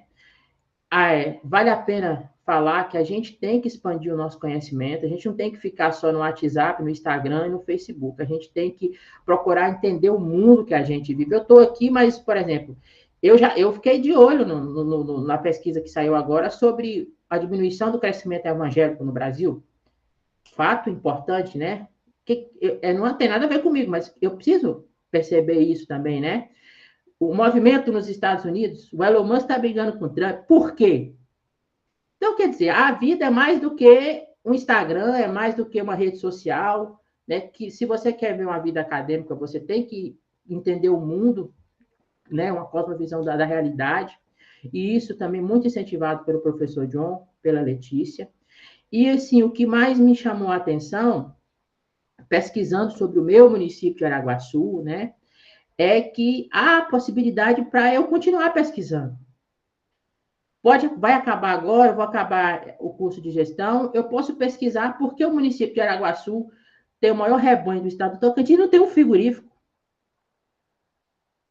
Vale a pena falar que a gente tem que expandir o nosso conhecimento, a gente não tem que ficar só no WhatsApp, no Instagram e no Facebook, a gente tem que procurar entender o mundo que a gente vive. Eu estou aqui, mas, por exemplo, eu fiquei de olho na pesquisa que saiu agora sobre a diminuição do crescimento evangélico no Brasil. Fato importante, né? Não tem nada a ver comigo, mas eu preciso perceber isso também, né? O movimento nos Estados Unidos, o Elon Musk está brigando com o Trump. Por quê? Então, quer dizer, a vida é mais do que um Instagram, é mais do que uma rede social, né? Que se você quer ver uma vida acadêmica, você tem que entender o mundo, né? Uma cosmovisão da realidade. E isso também muito incentivado pelo professor John, pela Letícia. E, assim, o que mais me chamou a atenção, pesquisando sobre o meu município de Araguaçu, né? É que há possibilidade para eu continuar pesquisando. Vai acabar agora, eu vou acabar o curso de gestão, eu posso pesquisar porque o município de Araguaçu tem o maior rebanho do estado do Tocantins e não tem um frigorífico.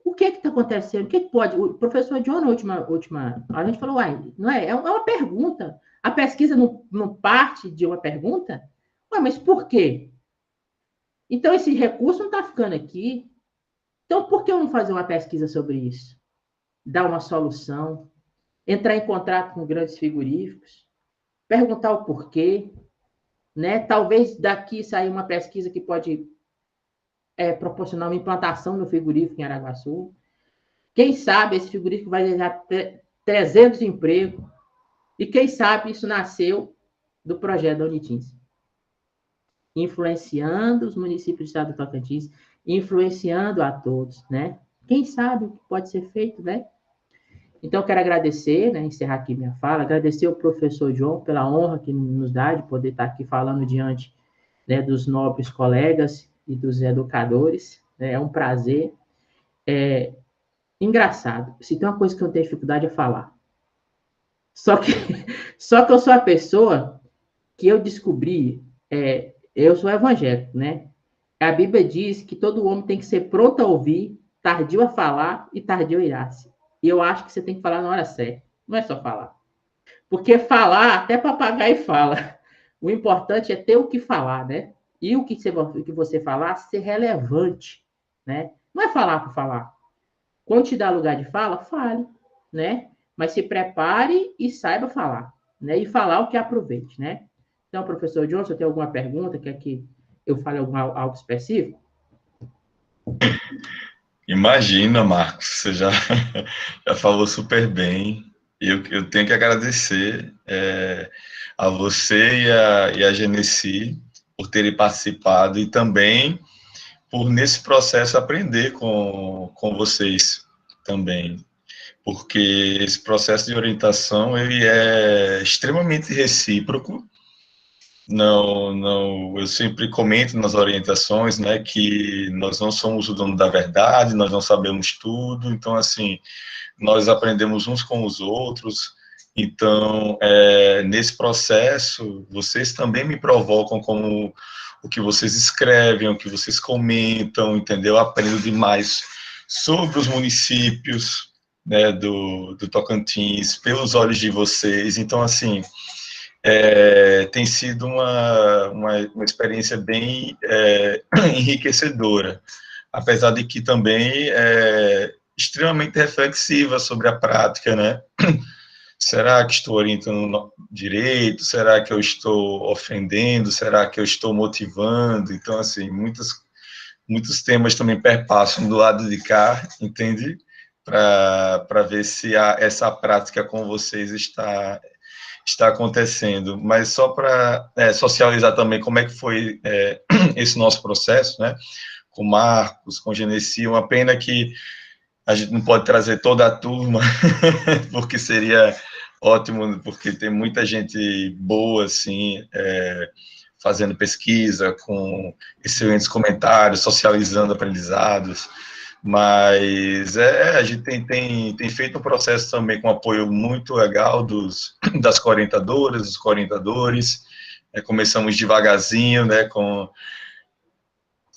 O que está acontecendo? O que pode? O professor John, na última a gente falou, não é? É uma pergunta. A pesquisa não parte de uma pergunta? Mas por quê? Então, esse recurso não está ficando aqui. Então, por que eu não fazer uma pesquisa sobre isso? Dar uma solução, entrar em contato com grandes frigoríficos, perguntar o porquê, né? Talvez daqui sair uma pesquisa que pode proporcionar uma implantação no frigorífico em Araguaçu. Quem sabe esse frigorífico vai gerar 300 empregos. E quem sabe isso nasceu do projeto da Unitins. Influenciando os municípios do estado do Tocantins, influenciando a todos, né? Quem sabe o que pode ser feito, né? Então, eu quero agradecer, né, encerrar aqui minha fala, agradecer ao professor João pela honra que nos dá de poder estar aqui falando diante, né, dos nobres colegas e dos educadores. Né? É um prazer. Engraçado, se tem uma coisa que eu tenho dificuldade é falar. Só que eu sou a pessoa que eu descobri, eu sou evangélico, né? A Bíblia diz que todo homem tem que ser pronto a ouvir, tardio a falar e tardio a irar-se. E eu acho que você tem que falar na hora certa. Não é só falar. Porque falar, até papagaio fala. O importante é ter o que falar, né? E o que você falar ser relevante, né? Não é falar por falar. Quando te dá lugar de fala, fale, né? Mas se prepare e saiba falar, né? E falar o que aproveite, né? Então, professor Johnson, tem alguma pergunta? Quer que eu fale algo específico? Imagina, Marcos, você já falou super bem. Eu tenho que agradecer a você e a Genesi por terem participado e também por, nesse processo, aprender com vocês também. Porque esse processo de orientação ele é extremamente recíproco eu sempre comento nas orientações, né, que nós não somos o dono da verdade, nós não sabemos tudo, então, assim, nós aprendemos uns com os outros, então, nesse processo, vocês também me provocam como o que vocês escrevem, o que vocês comentam, entendeu? Eu aprendo demais sobre os municípios, né, do Tocantins, pelos olhos de vocês, então, assim, tem sido uma experiência bem enriquecedora, apesar de que também é extremamente reflexiva sobre a prática, né? Será que estou orientando direito? Será que eu estou ofendendo? Será que eu estou motivando? Então, assim, muitos temas também perpassam do lado de cá, entende? Para ver se essa prática com vocês está acontecendo, mas só para socializar também como é que foi esse nosso processo, né, com Marcos, com Genesi, uma pena que a gente não pode trazer toda a turma, porque seria ótimo, porque tem muita gente boa, assim, fazendo pesquisa, com excelentes comentários, socializando aprendizados, mas a gente tem feito um processo também com apoio muito legal das orientadoras, dos orientadores. Começamos devagarzinho, né, com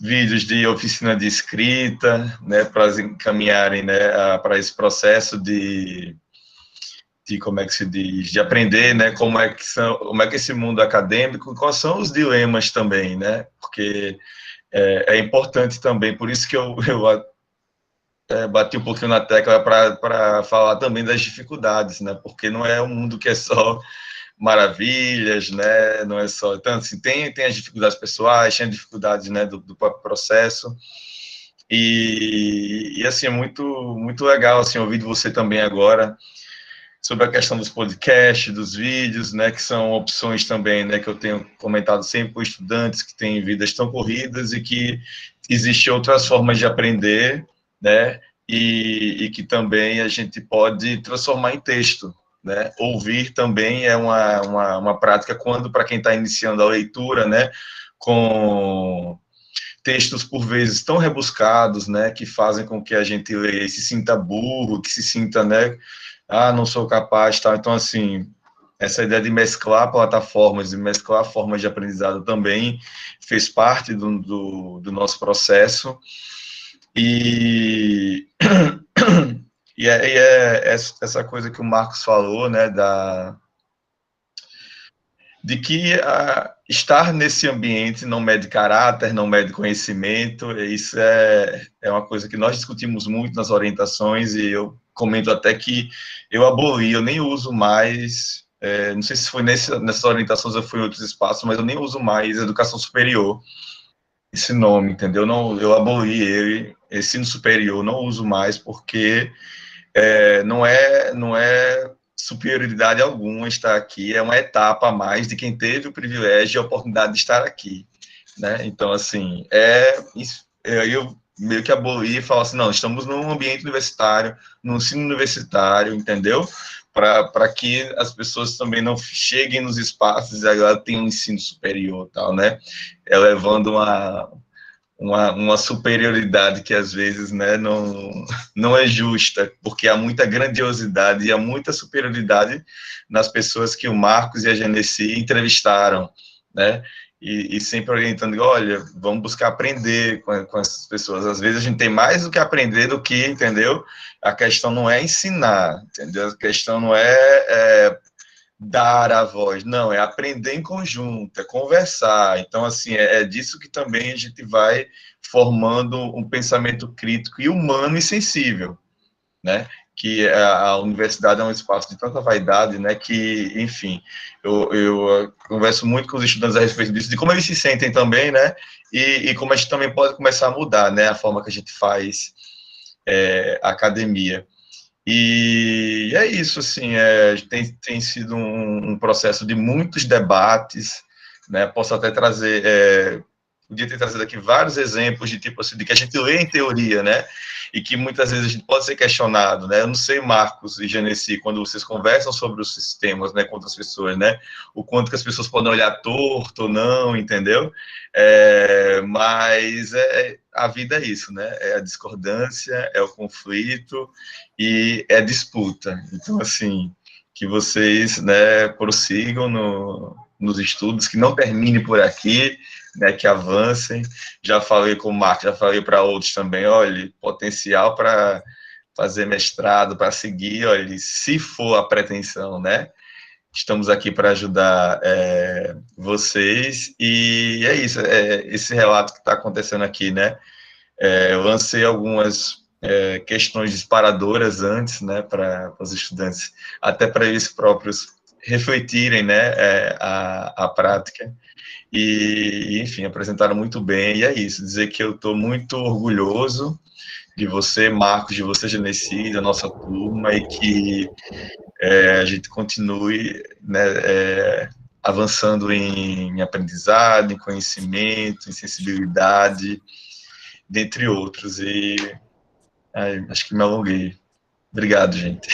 vídeos de oficina de escrita, né, para encaminharem, né, para esse processo de como é que se diz, de aprender, né, como é que esse mundo acadêmico, quais são os dilemas também, né, porque é importante também, por isso que eu bati um pouquinho na tecla para falar também das dificuldades, né? Porque não é um mundo que é só maravilhas, né? Não é só... Então, assim, tem as dificuldades pessoais, tem as dificuldades, né, do próprio processo. E assim, é muito, muito legal, assim, ouvir de você também agora sobre a questão dos podcasts, dos vídeos, né, que são opções também, né, que eu tenho comentado sempre com estudantes que têm vidas tão corridas e que existem outras formas de aprender, né, e que também a gente pode transformar em texto, né. Ouvir também é uma prática quando, para quem está iniciando a leitura, né, com textos por vezes tão rebuscados, né, que fazem com que a gente leia e se sinta burro, que se sinta, né, não sou capaz, tal. Então, assim, essa ideia de mesclar plataformas, de mesclar formas de aprendizado também fez parte do nosso processo. E essa coisa que o Marcos falou, né, de que estar nesse ambiente não mede caráter, não mede conhecimento, isso é uma coisa que nós discutimos muito nas orientações, e eu comento até que eu aboli, eu nem uso mais, não sei se foi nessas orientações ou foi em outros espaços, mas eu nem uso mais educação superior, esse nome, entendeu? Não, eu aboli ele, ensino superior, não uso mais, porque não é superioridade alguma estar aqui, é uma etapa a mais de quem teve o privilégio e a oportunidade de estar aqui, né? Então, assim, eu meio que aboli e falo assim, não, estamos num ambiente universitário, num ensino universitário, entendeu? Para que as pessoas também não cheguem nos espaços e agora tem um ensino superior, tal, né? Levando uma superioridade que às vezes, né, não é justa, porque há muita grandiosidade e há muita superioridade nas pessoas que o Marcos e a Genesi entrevistaram, né, e sempre orientando, olha, vamos buscar aprender com essas pessoas. Às vezes a gente tem mais do que aprender do que, entendeu? A questão não é ensinar, entendeu? A questão não é dar a voz, não, é aprender em conjunto, é conversar. Então, assim, é disso que também a gente vai formando um pensamento crítico e humano e sensível, né? Que a universidade é um espaço de tanta vaidade, né? Que, enfim, eu converso muito com os estudantes a respeito disso, de como eles se sentem também, né? E como a gente também pode começar a mudar, né? A forma que a gente faz academia. E é isso, assim, tem sido um processo de muitos debates, né? Posso até trazer podia ter trazido aqui vários exemplos de tipo assim, de que a gente lê em teoria, né? E que muitas vezes a gente pode ser questionado, né? Eu não sei, Marcos e Genesi, quando vocês conversam sobre os sistemas, né, com outras pessoas, né? O quanto que as pessoas podem olhar torto ou não, entendeu? Mas a vida é isso, né? É a discordância, é o conflito e é a disputa. Então, assim, que vocês, né, prossigam nos estudos, que não termine por aqui, né, que avancem. Já falei com o Marco, já falei para outros também, olha, potencial para fazer mestrado, para seguir, olha, se for a pretensão, né? Estamos aqui para ajudar vocês, e é isso, esse relato que está acontecendo aqui, né? Eu lancei algumas questões disparadoras antes, né, para os estudantes, até para eles próprios refletirem, né, a prática, e, enfim, apresentaram muito bem, e é isso, dizer que eu estou muito orgulhoso de você, Marcos, de você, Genesi, da nossa turma, e que a gente continue, né, avançando em aprendizado, em conhecimento, em sensibilidade, dentre outros, e acho que me alonguei. Obrigado, gente.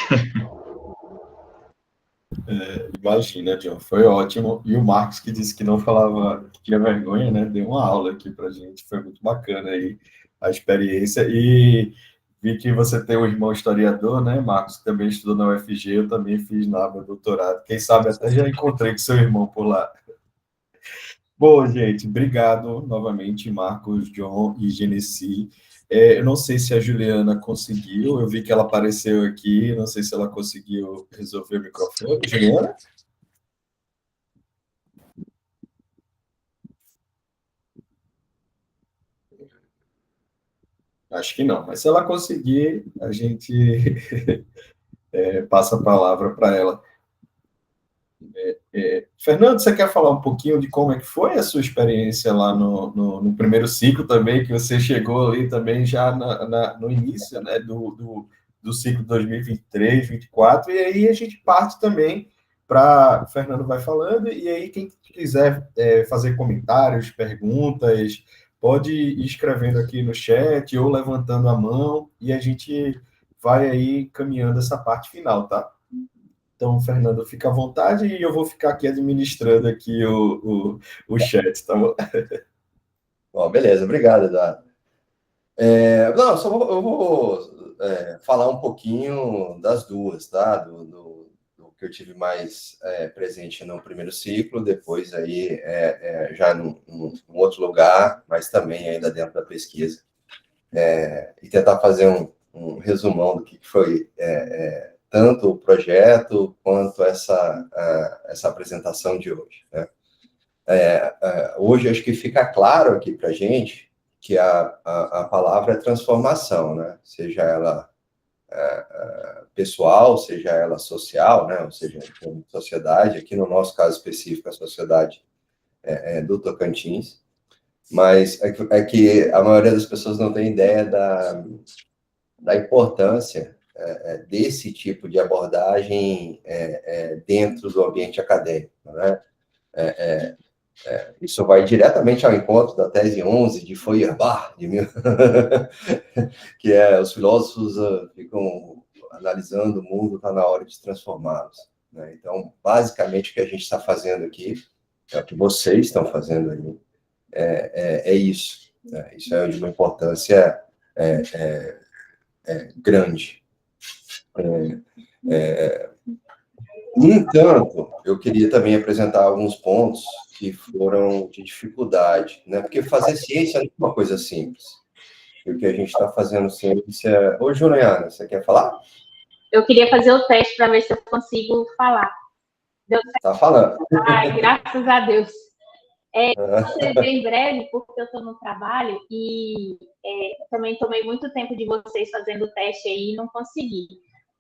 Imagina, John, foi ótimo. E o Marcos, que disse que não falava, que tinha vergonha, né? Deu uma aula aqui para a gente, foi muito bacana aí a experiência. E vi que você tem um irmão historiador, né, Marcos, que também estudou na UFG, eu também fiz lá meu doutorado. Quem sabe até já encontrei com seu irmão por lá. Bom, gente, obrigado novamente, Marcos, John e Genesi. Eu não sei se a Juliana conseguiu, eu vi que ela apareceu aqui, não sei se ela conseguiu resolver o microfone. Juliana? Acho que não, mas se ela conseguir, a gente passa a palavra para ela. Fernando, você quer falar um pouquinho de como é que foi a sua experiência lá no primeiro ciclo também, que você chegou ali também já no início, né, do ciclo 2023, 2024, e aí a gente parte também para o Fernando vai falando, e aí quem quiser fazer comentários, perguntas, pode ir escrevendo aqui no chat ou levantando a mão, e a gente vai aí caminhando essa parte final, tá? Então, Fernando, fica à vontade e eu vou ficar aqui administrando aqui o chat, tá bom? Bom, beleza, obrigado, Eduardo. Não, eu vou falar um pouquinho das duas, tá? Do que eu tive mais presente no primeiro ciclo, depois aí já num outro lugar, mas também ainda dentro da pesquisa. E tentar fazer um resumão do que foi tanto o projeto quanto essa apresentação de hoje, né? Hoje acho que fica claro aqui para a gente que a palavra é transformação, né? Seja ela pessoal, seja ela social, né? Ou seja, sociedade, aqui no nosso caso específico, a sociedade do Tocantins, mas é que a maioria das pessoas não tem ideia da importância desse tipo de abordagem dentro do ambiente acadêmico, né? Isso vai diretamente ao encontro da tese 11 de Feuerbach, que os filósofos ficam analisando o mundo, está na hora de transformá-los, né? Então, basicamente, o que a gente está fazendo aqui, é o que vocês estão fazendo aí, é isso, né? Isso é de uma importância grande. No entanto, eu queria também apresentar alguns pontos que foram de dificuldade, né? Porque fazer ciência não é uma coisa simples. E o que a gente está fazendo ciência... Ô, Juliana, você quer falar? Eu queria fazer o teste para ver se eu consigo falar. Deu certo? Tá falando. Ai, graças a Deus. Vou ser bem breve, porque eu estou no trabalho e também tomei muito tempo de vocês fazendo o teste aí e não consegui.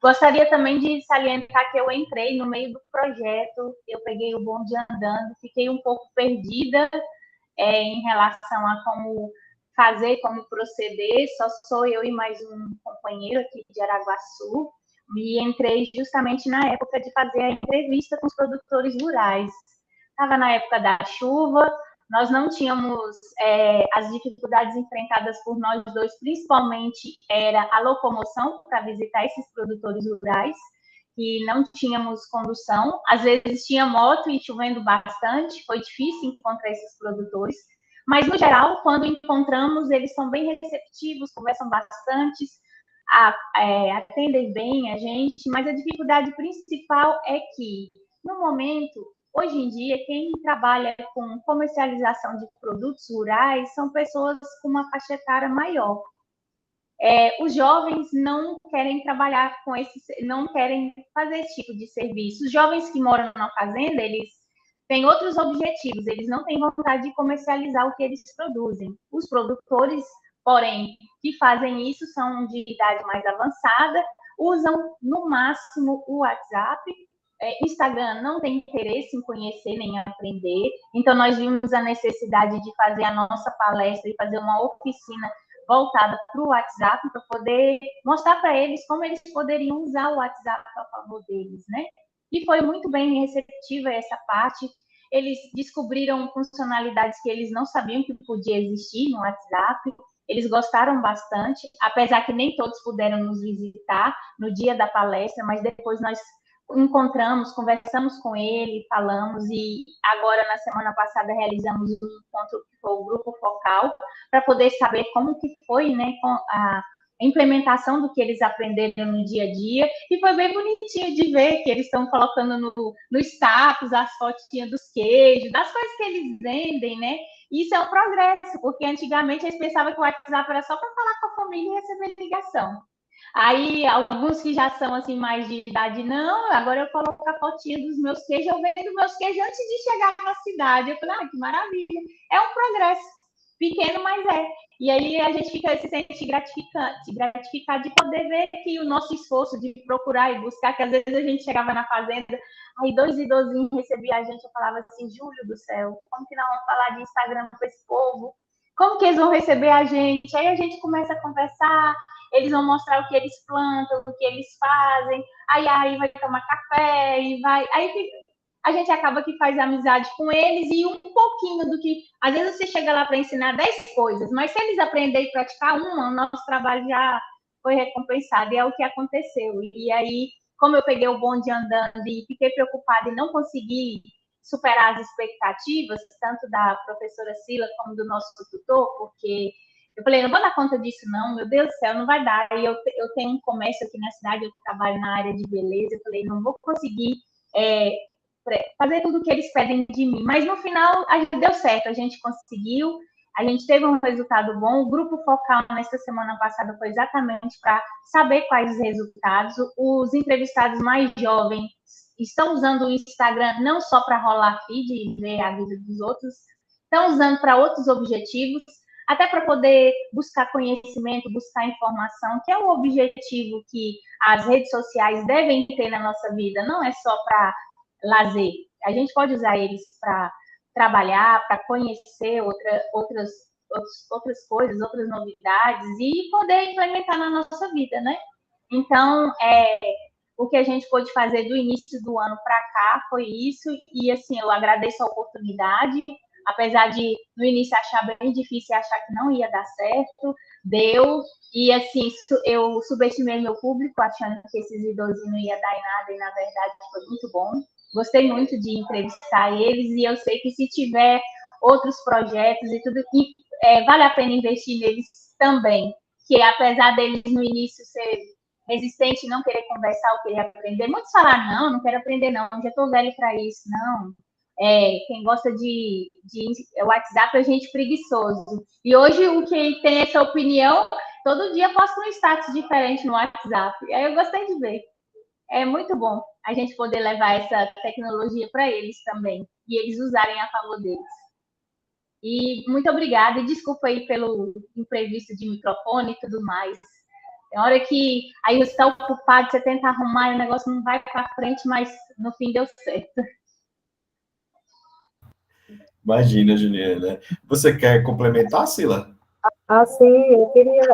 Gostaria também de salientar que eu entrei no meio do projeto, eu peguei o bonde andando, fiquei um pouco perdida em relação a como fazer, como proceder, só sou eu e mais um companheiro aqui de Araguaçu, e entrei justamente na época de fazer a entrevista com os produtores rurais. Estava na época da chuva, nós não tínhamos as dificuldades enfrentadas por nós dois, principalmente era a locomoção para visitar esses produtores rurais, que não tínhamos condução, às vezes tinha moto e chovendo bastante, foi difícil encontrar esses produtores, mas no geral, quando encontramos, eles são bem receptivos, conversam bastante, atendem bem a gente, mas a dificuldade principal é que, no momento, hoje em dia, quem trabalha com comercialização de produtos rurais são pessoas com uma faixa etária maior. Os jovens não querem trabalhar com não querem fazer esse tipo de serviço. Os jovens que moram na fazenda, eles têm outros objetivos, eles não têm vontade de comercializar o que eles produzem. Os produtores, porém, que fazem isso são de idade mais avançada, usam no máximo o WhatsApp. Instagram não tem interesse em conhecer nem aprender, então nós vimos a necessidade de fazer a nossa palestra e fazer uma oficina voltada para o WhatsApp, para poder mostrar para eles como eles poderiam usar o WhatsApp a favor deles, né? E foi muito bem receptiva essa parte. Eles descobriram funcionalidades que eles não sabiam que podia existir no WhatsApp. Eles gostaram bastante, apesar que nem todos puderam nos visitar no dia da palestra, mas depois nós encontramos, conversamos com ele, falamos, e agora, na semana passada, realizamos um encontro que foi o Grupo Focal, para poder saber como que foi, né, com a implementação do que eles aprenderam no dia a dia, e foi bem bonitinho de ver que eles estão colocando no status as fotinhas dos queijos, das coisas que eles vendem, né? Isso é um progresso, porque antigamente eles pensavam que o WhatsApp era só para falar com a família e receber ligação. Aí, alguns que já são assim mais de idade, não, agora eu coloco a fotinha dos meus queijos, eu vendo meus queijos antes de chegar na cidade. Eu falei, que maravilha. É um progresso, pequeno, mas é. E aí a gente se sente gratificado de poder ver que o nosso esforço de procurar e buscar, que às vezes a gente chegava na fazenda, aí 2 idosinhos recebiam a gente, eu falava assim, Júlio do céu, como que nós vamos falar de Instagram para esse povo? Como que eles vão receber a gente? Aí a gente começa a conversar, eles vão mostrar o que eles plantam, o que eles fazem, aí vai tomar café, e vai... Aí a gente acaba que faz amizade com eles e um pouquinho do que... Às vezes você chega lá para ensinar 10 coisas, mas se eles aprenderem e praticar uma, o nosso trabalho já foi recompensado, e é o que aconteceu. E aí, como eu peguei o bonde andando e fiquei preocupada e não consegui superar as expectativas, tanto da professora Sila como do nosso tutor, porque eu falei, não vou dar conta disso não, meu Deus do céu, não vai dar. E eu tenho um comércio aqui na cidade, eu trabalho na área de beleza, eu falei, não vou conseguir fazer tudo o que eles pedem de mim. Mas no final, a gente deu certo, a gente conseguiu, a gente teve um resultado bom. O Grupo Focal, nessa semana passada, foi exatamente para saber quais os resultados. Os entrevistados mais jovens estão usando o Instagram não só para rolar feed e ver a vida dos outros, estão usando para outros objetivos, até para poder buscar conhecimento, buscar informação, que é o objetivo que as redes sociais devem ter na nossa vida, não é só para lazer. A gente pode usar eles para trabalhar, para conhecer outras coisas, outras novidades e poder implementar na nossa vida, né? Então, o que a gente pôde fazer do início do ano para cá foi isso, e assim, eu agradeço a oportunidade, apesar de no início achar bem difícil, achar que não ia dar certo, deu, e assim, eu subestimei meu público, achando que esses idosinhos não ia dar em nada, e na verdade foi muito bom. Gostei muito de entrevistar eles, e eu sei que se tiver outros projetos e tudo, vale a pena investir neles também, que apesar deles no início ser resistente, não querer conversar ou querer aprender. Muitos falaram, não quero aprender não, já estou velho para isso, não. Quem gosta de WhatsApp é gente preguiçoso. E hoje, o que tem essa opinião, todo dia posto um status diferente no WhatsApp. Aí eu gostei de ver. É muito bom a gente poder levar essa tecnologia para eles também, e eles usarem a favor deles. E muito obrigada, e desculpa aí pelo imprevisto de microfone e tudo mais. Tem hora que aí você está ocupado, você tenta arrumar e o negócio não vai para frente, mas no fim deu certo. Imagina, Juliana. Você quer complementar, Sila? Sim,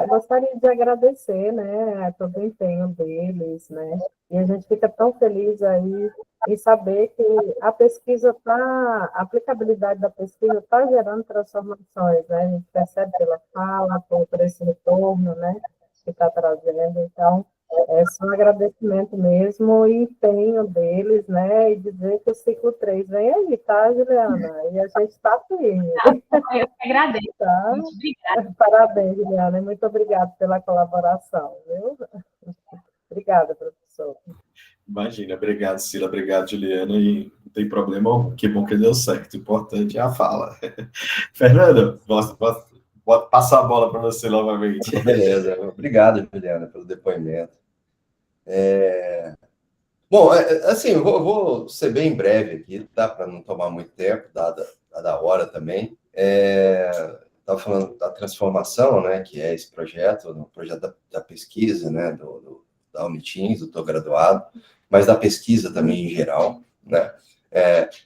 gostaria de agradecer, né, todo o empenho deles, né, e a gente fica tão feliz aí e saber que a pesquisa a aplicabilidade da pesquisa está gerando transformações, né? A gente percebe pela fala, por esse retorno, né? Que está trazendo. Então, é só um agradecimento mesmo e empenho deles, né? E dizer que o ciclo 3 vem aí, tá, Juliana? E a gente está firme. Eu que agradeço. Tá? Muito obrigada. Parabéns, Juliana, e muito obrigada pela colaboração, viu? Obrigada, professor. Imagina, obrigado, Sila, obrigado, Juliana, e não tem problema algum, que bom que deu certo, o importante é a fala. Fernanda, posso passar a bola para você novamente. Beleza, obrigado, Juliana, pelo depoimento. Bom, assim, eu vou ser bem breve aqui, tá? Para não tomar muito tempo, dada a hora também. Estava falando da transformação, né? Que é esse projeto, o projeto da pesquisa, né? Da Unitins, do Tô Graduado, mas da pesquisa também em geral, né?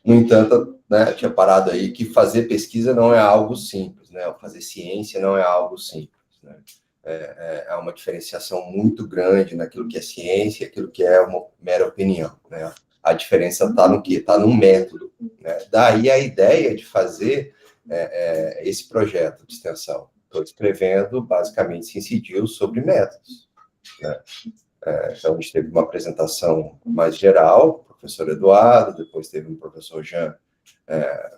No entanto, né, eu tinha parado aí que fazer pesquisa não é algo simples, né? Fazer ciência não é algo simples, né? É uma diferenciação muito grande naquilo que é ciência e aquilo que é uma mera opinião, né? A diferença está no quê? Está no método, né? Daí a ideia de fazer esse projeto de extensão. Estou escrevendo, basicamente, se incidiu sobre métodos, né? Então, a gente teve uma apresentação mais geral, professor Eduardo, depois teve um professor Jean,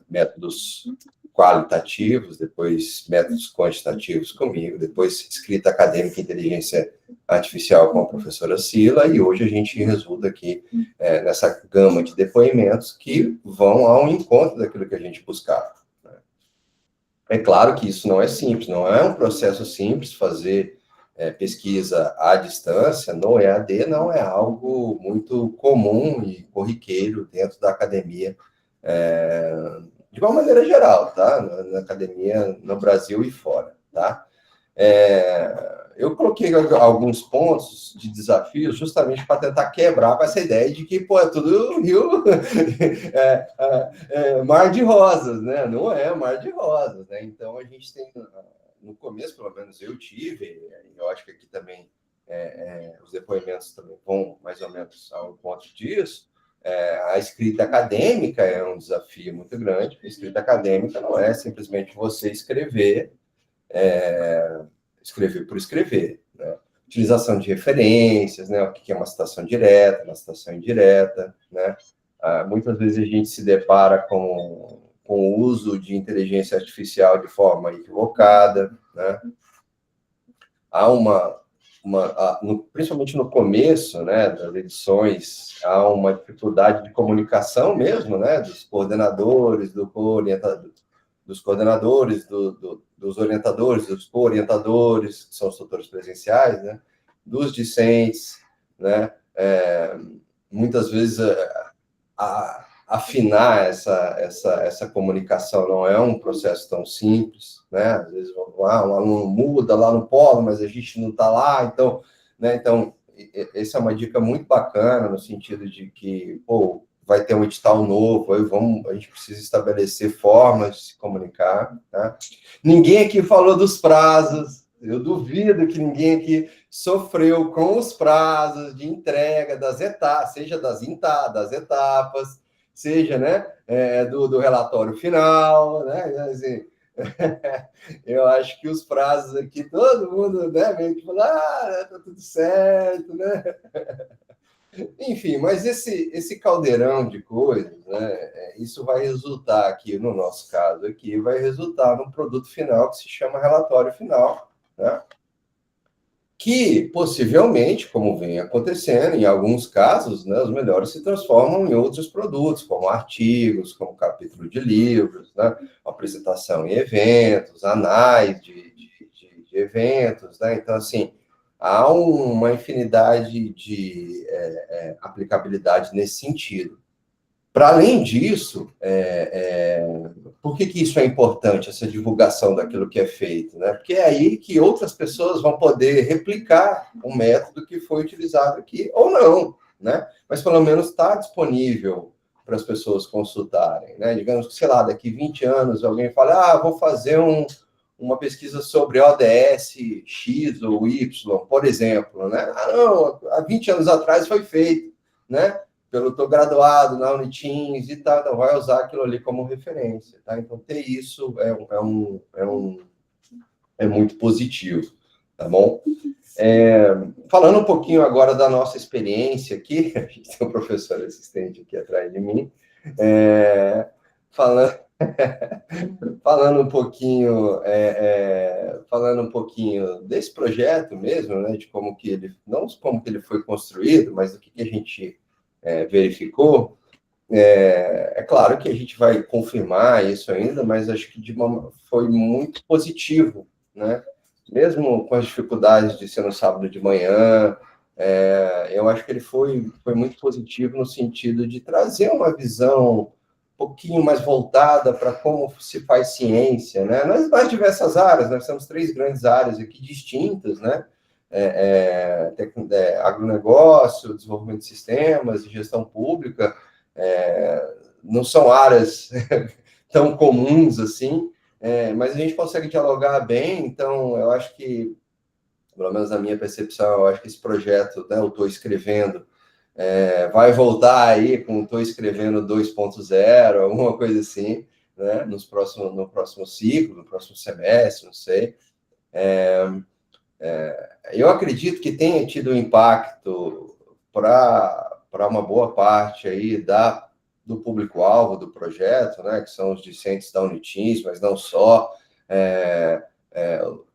métodos qualitativos, depois métodos quantitativos comigo, depois escrita acadêmica e inteligência artificial com a professora Sila, e hoje a gente resulta aqui nessa gama de depoimentos que vão ao encontro daquilo que a gente buscava, né? É claro que isso não é simples, não é um processo simples fazer pesquisa à distância, no EAD, não é algo muito comum e corriqueiro dentro da academia, de uma maneira geral, tá? Na academia no Brasil e fora, tá? Eu coloquei alguns pontos de desafios justamente para tentar quebrar com essa ideia de que, pô, é tudo rio, mar de rosas, né? Não é mar de rosas, né? Então, a gente tem, no começo, pelo menos eu tive, eu acho que aqui também os depoimentos também vão mais ou menos ao encontro disso. A escrita acadêmica é um desafio muito grande. A escrita acadêmica não é simplesmente você escrever por escrever, né? Utilização de referências, né? O que é uma citação direta, uma citação indireta, né? Muitas vezes a gente se depara com o uso de inteligência artificial de forma equivocada, né? Há principalmente no começo, né, das edições, há uma dificuldade de comunicação mesmo, né, dos coordenadores, dos coordenadores, dos orientadores, dos co-orientadores, que são os tutores presenciais, né, dos discentes, né, muitas vezes afinar essa comunicação não é um processo tão simples, né? Às vezes um aluno muda lá no polo, mas a gente não está lá, então, né? Então, essa é uma dica muito bacana no sentido de que, pô, vai ter um edital novo, a gente precisa estabelecer formas de se comunicar, tá? Ninguém aqui falou dos prazos. Eu duvido que ninguém aqui sofreu com os prazos de entrega das etapas, seja das etapas, seja, né, do relatório final, né, assim, eu acho que os prazos aqui, todo mundo, né, meio que fala, tá tudo certo, né, enfim, mas esse caldeirão de coisas, né, isso vai resultar aqui, no nosso caso aqui, vai resultar num produto final que se chama relatório final, né, que, possivelmente, como vem acontecendo, em alguns casos, né, os melhores se transformam em outros produtos, como artigos, como capítulo de livros, né, apresentação em eventos, anais de eventos, né? Então, assim, há uma infinidade de aplicabilidade nesse sentido. Para além disso, por que isso é importante, essa divulgação daquilo que é feito, né? Porque é aí que outras pessoas vão poder replicar o método que foi utilizado aqui, ou não, né? Mas pelo menos está disponível para as pessoas consultarem, né? Digamos que, sei lá, daqui 20 anos alguém fala, vou fazer uma pesquisa sobre ODS X ou Y, por exemplo, né? Não, há 20 anos atrás foi feito, né? eu estou graduado na Uniteams e tal, então vai usar aquilo ali como referência, tá? Então, ter isso é muito positivo, tá bom? Falando um pouquinho agora da nossa experiência aqui, a gente tem um professor assistente aqui atrás de mim, falando um pouquinho desse projeto mesmo, né, de como que ele, não como que ele foi construído, mas do que a gente verificou. É claro que a gente vai confirmar isso ainda, mas acho que foi muito positivo, né? Mesmo com as dificuldades de ser no sábado de manhã, eu acho que ele foi muito positivo no sentido de trazer uma visão um pouquinho mais voltada para como se faz ciência, né? Nas mais diversas áreas, nós temos 3 grandes áreas aqui distintas, né? Agronegócio, desenvolvimento de sistemas e gestão pública, não são áreas tão comuns assim, mas a gente consegue dialogar bem, então eu acho que, pelo menos na minha percepção, eu acho que esse projeto, né, eu estou escrevendo, vai voltar aí com estou escrevendo 2.0, alguma coisa assim, né, no próximo ciclo, no próximo semestre, não sei. Eu acredito que tenha tido um impacto para uma boa parte aí do público-alvo do projeto, né, que são os discentes da Uniteams, mas não só,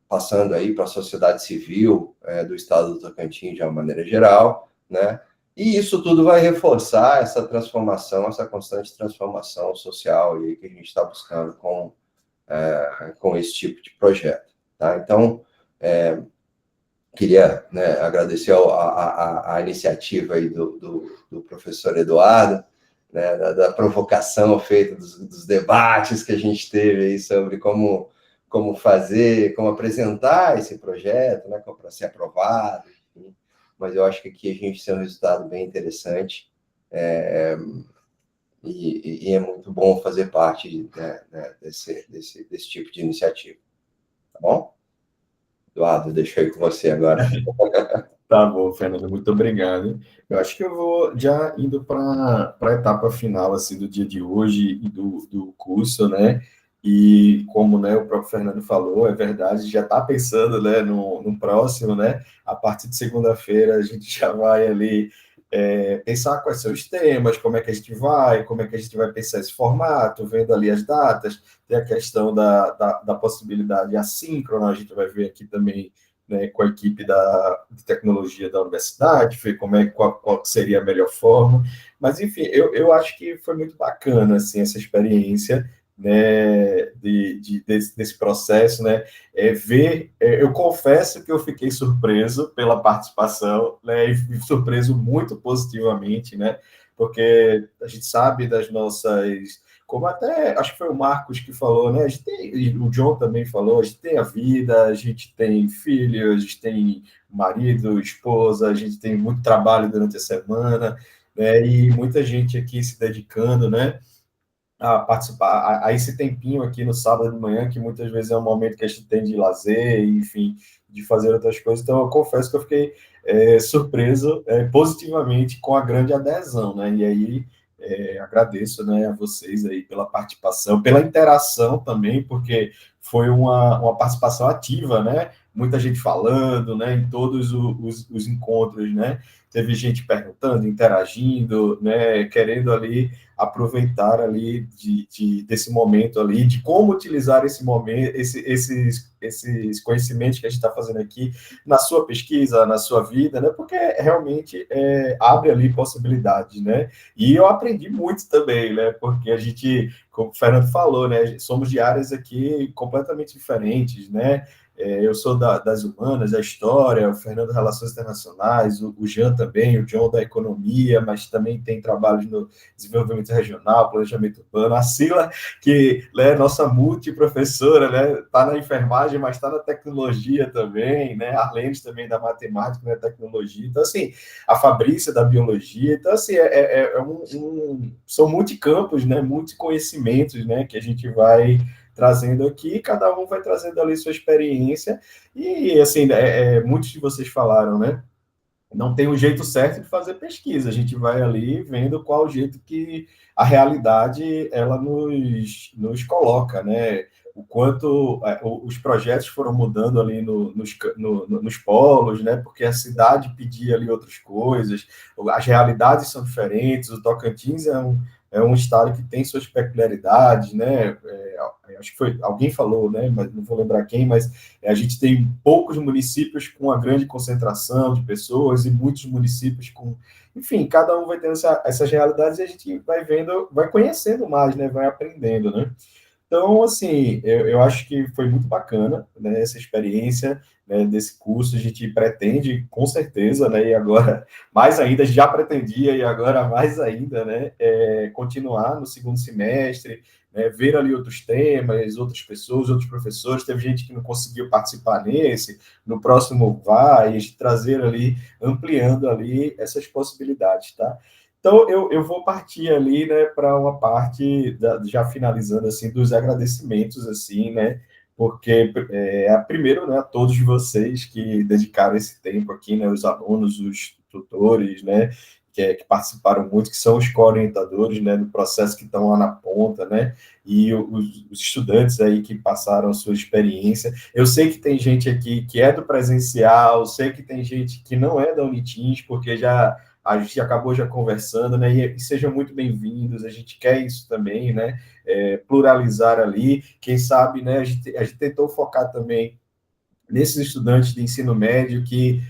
passando aí para a sociedade civil do estado do Tocantins de uma maneira geral, né, e isso tudo vai reforçar essa transformação, essa constante transformação social aí que a gente está buscando com esse tipo de projeto, tá? Então, queria, né, agradecer a iniciativa aí do professor Eduardo, né, da provocação feita dos debates que a gente teve aí sobre como fazer, como apresentar esse projeto, né, para ser aprovado, enfim. Mas eu acho que aqui a gente tem um resultado bem interessante, e é muito bom fazer parte, né, desse tipo de iniciativa, tá bom? Eduardo, deixa eu ir com você agora. Tá bom, Fernando, muito obrigado. Eu acho que eu vou já indo para a etapa final assim, do dia de hoje e do curso, né? E como, né, o próprio Fernando falou, é verdade, já está pensando, né, no próximo, né? A partir de segunda-feira a gente já vai ali pensar quais são os temas, como é que a gente vai, como é que a gente vai pensar esse formato, vendo ali as datas, tem a questão da possibilidade assíncrona, a gente vai ver aqui também, né, com a equipe de tecnologia da universidade, ver qual seria a melhor forma. Mas, enfim, eu acho que foi muito bacana assim, essa experiência, né, desse processo, né, eu confesso que eu fiquei surpreso pela participação, né, e surpreso muito positivamente, né, porque a gente sabe das nossas, como até, acho que foi o Marcos que falou, né, a gente tem, o John também falou, a gente tem a vida, a gente tem filhos, a gente tem marido, esposa, a gente tem muito trabalho durante a semana, né, e muita gente aqui se dedicando, né, a participar, a esse tempinho aqui no sábado de manhã, que muitas vezes é um momento que a gente tem de lazer, enfim, de fazer outras coisas. Então, eu confesso que eu fiquei surpreso positivamente com a grande adesão, né? E aí, agradeço, né, a vocês aí pela participação, pela interação também, porque foi uma participação ativa, né? Muita gente falando, né, em todos os encontros, né? Teve gente perguntando, interagindo, né, querendo ali aproveitar ali desse momento ali, de como utilizar esse momento, esses conhecimentos que a gente está fazendo aqui na sua pesquisa, na sua vida, né? Porque realmente abre ali possibilidades, né? E eu aprendi muito também, né? Porque a gente, como o Fernando falou, né? Somos de áreas aqui completamente diferentes, né? Eu sou das humanas, da história, o Fernando Relações Internacionais, o Jean também, o John da economia, mas também tem trabalhos no desenvolvimento regional, planejamento urbano, a Sila, que é nossa multiprofessora, né, está na enfermagem, mas está na tecnologia também, né, a Arlenes também da matemática, né, tecnologia, então assim, a Fabrícia da biologia, então assim, são multicampos, né, multiconhecimentos, né, que a gente vai trazendo aqui, cada um vai trazendo ali sua experiência, e assim, muitos de vocês falaram, né, não tem um jeito certo de fazer pesquisa, a gente vai ali vendo qual o jeito que a realidade ela nos coloca, né? O quanto os projetos foram mudando ali nos polos, né? Porque a cidade pedia ali outras coisas, as realidades são diferentes, o Tocantins é um estado que tem suas peculiaridades, né? Acho que foi alguém falou, né? Mas não vou lembrar quem, mas a gente tem poucos municípios com uma grande concentração de pessoas e muitos municípios com, enfim, cada um vai tendo essas realidades e a gente vai vendo, vai conhecendo mais, né? Vai aprendendo, né? Então, assim, eu acho que foi muito bacana, né, essa experiência, né, desse curso. A gente pretende, com certeza, né, e agora, mais ainda, já pretendia, e agora mais ainda, né, continuar no segundo semestre, né, ver ali outros temas, outras pessoas, outros professores. Teve gente que não conseguiu participar nesse, no próximo vai, e a gente trazer ali, ampliando ali essas possibilidades, tá? Então, eu vou partir ali, né, para uma parte, já finalizando, assim, dos agradecimentos, assim, né, porque, primeiro, né, a todos vocês que dedicaram esse tempo aqui, né, os alunos, os tutores, né, que participaram muito, que são os co-orientadores, né, do processo, que estão lá na ponta, né, e os estudantes aí que passaram a sua experiência. Eu sei que tem gente aqui que é do presencial, sei que tem gente que não é da Unitins, porque a gente acabou já conversando, né? E sejam muito bem-vindos, a gente quer isso também, né? Pluralizar ali, quem sabe, né? A gente tentou focar também nesses estudantes de ensino médio que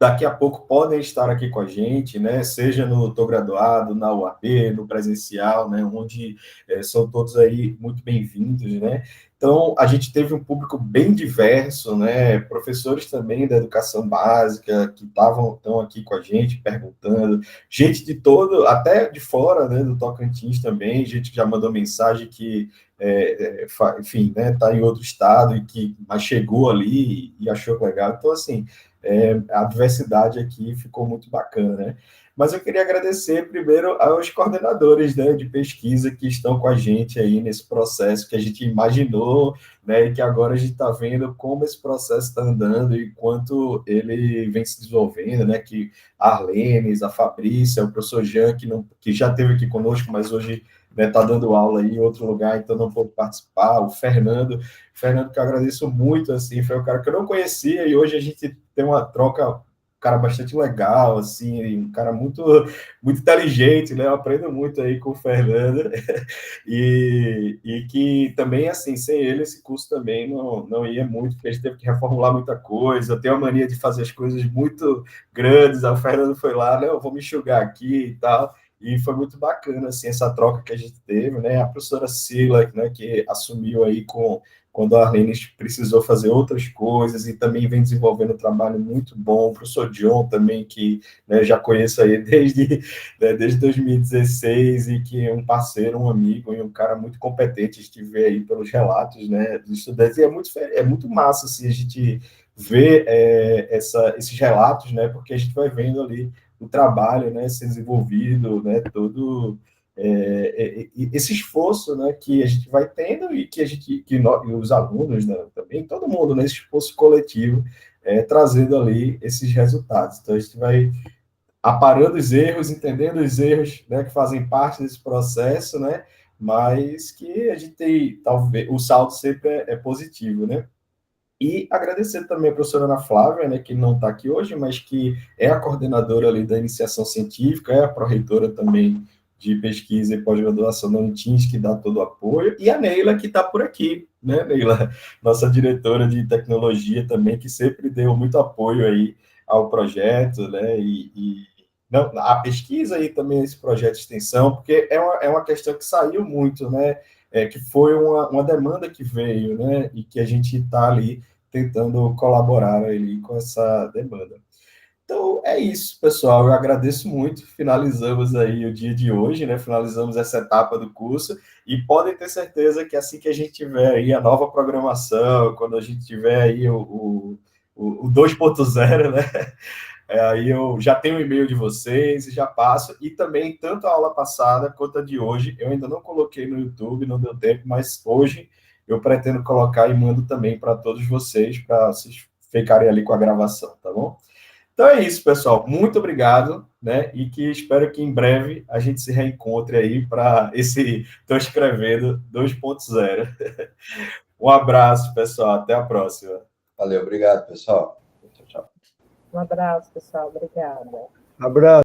daqui a pouco podem estar aqui com a gente, né? Seja no Tô Graduado, na UAB, no presencial, né? Onde são todos aí muito bem-vindos, né? Então, a gente teve um público bem diverso, né? Professores também da educação básica que estão aqui com a gente, perguntando, gente de todo, até de fora, né? Do Tocantins também, gente que já mandou mensagem que enfim, né, tá em outro estado mas chegou ali e achou legal. Então, assim, a diversidade aqui ficou muito bacana, né? Mas eu queria agradecer primeiro aos coordenadores, né, de pesquisa que estão com a gente aí nesse processo que a gente imaginou, né, e que agora a gente está vendo como esse processo está andando e quanto ele vem se desenvolvendo, né, que a Arlenes, a Fabrícia, o professor Jean, que já esteve aqui conosco, mas hoje está dando aula aí em outro lugar, então não pôde participar, o Fernando, que eu agradeço muito, assim, foi um cara que eu não conhecia e hoje a gente tem uma troca, um cara bastante legal, assim, um cara muito, muito inteligente, né, eu aprendo muito aí com o Fernando, e que também, assim, sem ele, esse curso também não ia muito, porque a gente teve que reformular muita coisa, tem a mania de fazer as coisas muito grandes, aí o Fernando foi lá, né, eu vou me enxugar aqui e tal, e foi muito bacana, assim, essa troca que a gente teve, né, a professora Sila, né, que assumiu aí quando a Arlene precisou fazer outras coisas e também vem desenvolvendo um trabalho muito bom. O professor John também, que, né, já conheço aí desde 2016 e que é um parceiro, um amigo e um cara muito competente, a gente vê aí pelos relatos, né, dos estudantes, e é muito massa, assim, a gente ver esses relatos, né, porque a gente vai vendo ali o trabalho, né, ser desenvolvido, né, todo esse esforço, né, que a gente vai tendo e e os alunos, né, também, todo mundo, nesse esforço coletivo, trazendo ali esses resultados. Então, a gente vai aparando os erros, entendendo os erros, né, que fazem parte desse processo, né, mas que a gente tem, talvez, o saldo sempre é positivo, né? E agradecer também a professora Ana Flávia, né, que não está aqui hoje, mas que é a coordenadora ali da iniciação científica, é a pró-reitora também de pesquisa e pós-graduação da Unitins, que dá todo o apoio, e a Neila, que está por aqui, né, Neila? Nossa diretora de tecnologia também, que sempre deu muito apoio aí ao projeto, né, não, a pesquisa e também esse projeto de extensão, porque é uma questão que saiu muito, né, que foi uma demanda que veio, né, e que a gente está ali tentando colaborar ali com essa demanda. Então, é isso, pessoal. Eu agradeço muito. Finalizamos aí o dia de hoje, né? Finalizamos essa etapa do curso e podem ter certeza que assim que a gente tiver aí a nova programação, quando a gente tiver aí o 2.0, né? Aí eu já tenho o e-mail de vocês e já passo. E também, tanto a aula passada quanto a de hoje, eu ainda não coloquei no YouTube, não deu tempo, mas hoje eu pretendo colocar e mando também para todos vocês, para vocês ficarem ali com a gravação, tá bom? Então é isso, pessoal. Muito obrigado, né? E que espero que em breve a gente se reencontre aí para esse Tô Escrevendo 2.0. Um abraço, pessoal. Até a próxima. Valeu, obrigado, pessoal. Tchau, tchau. Um abraço, pessoal. Obrigada. Abraço.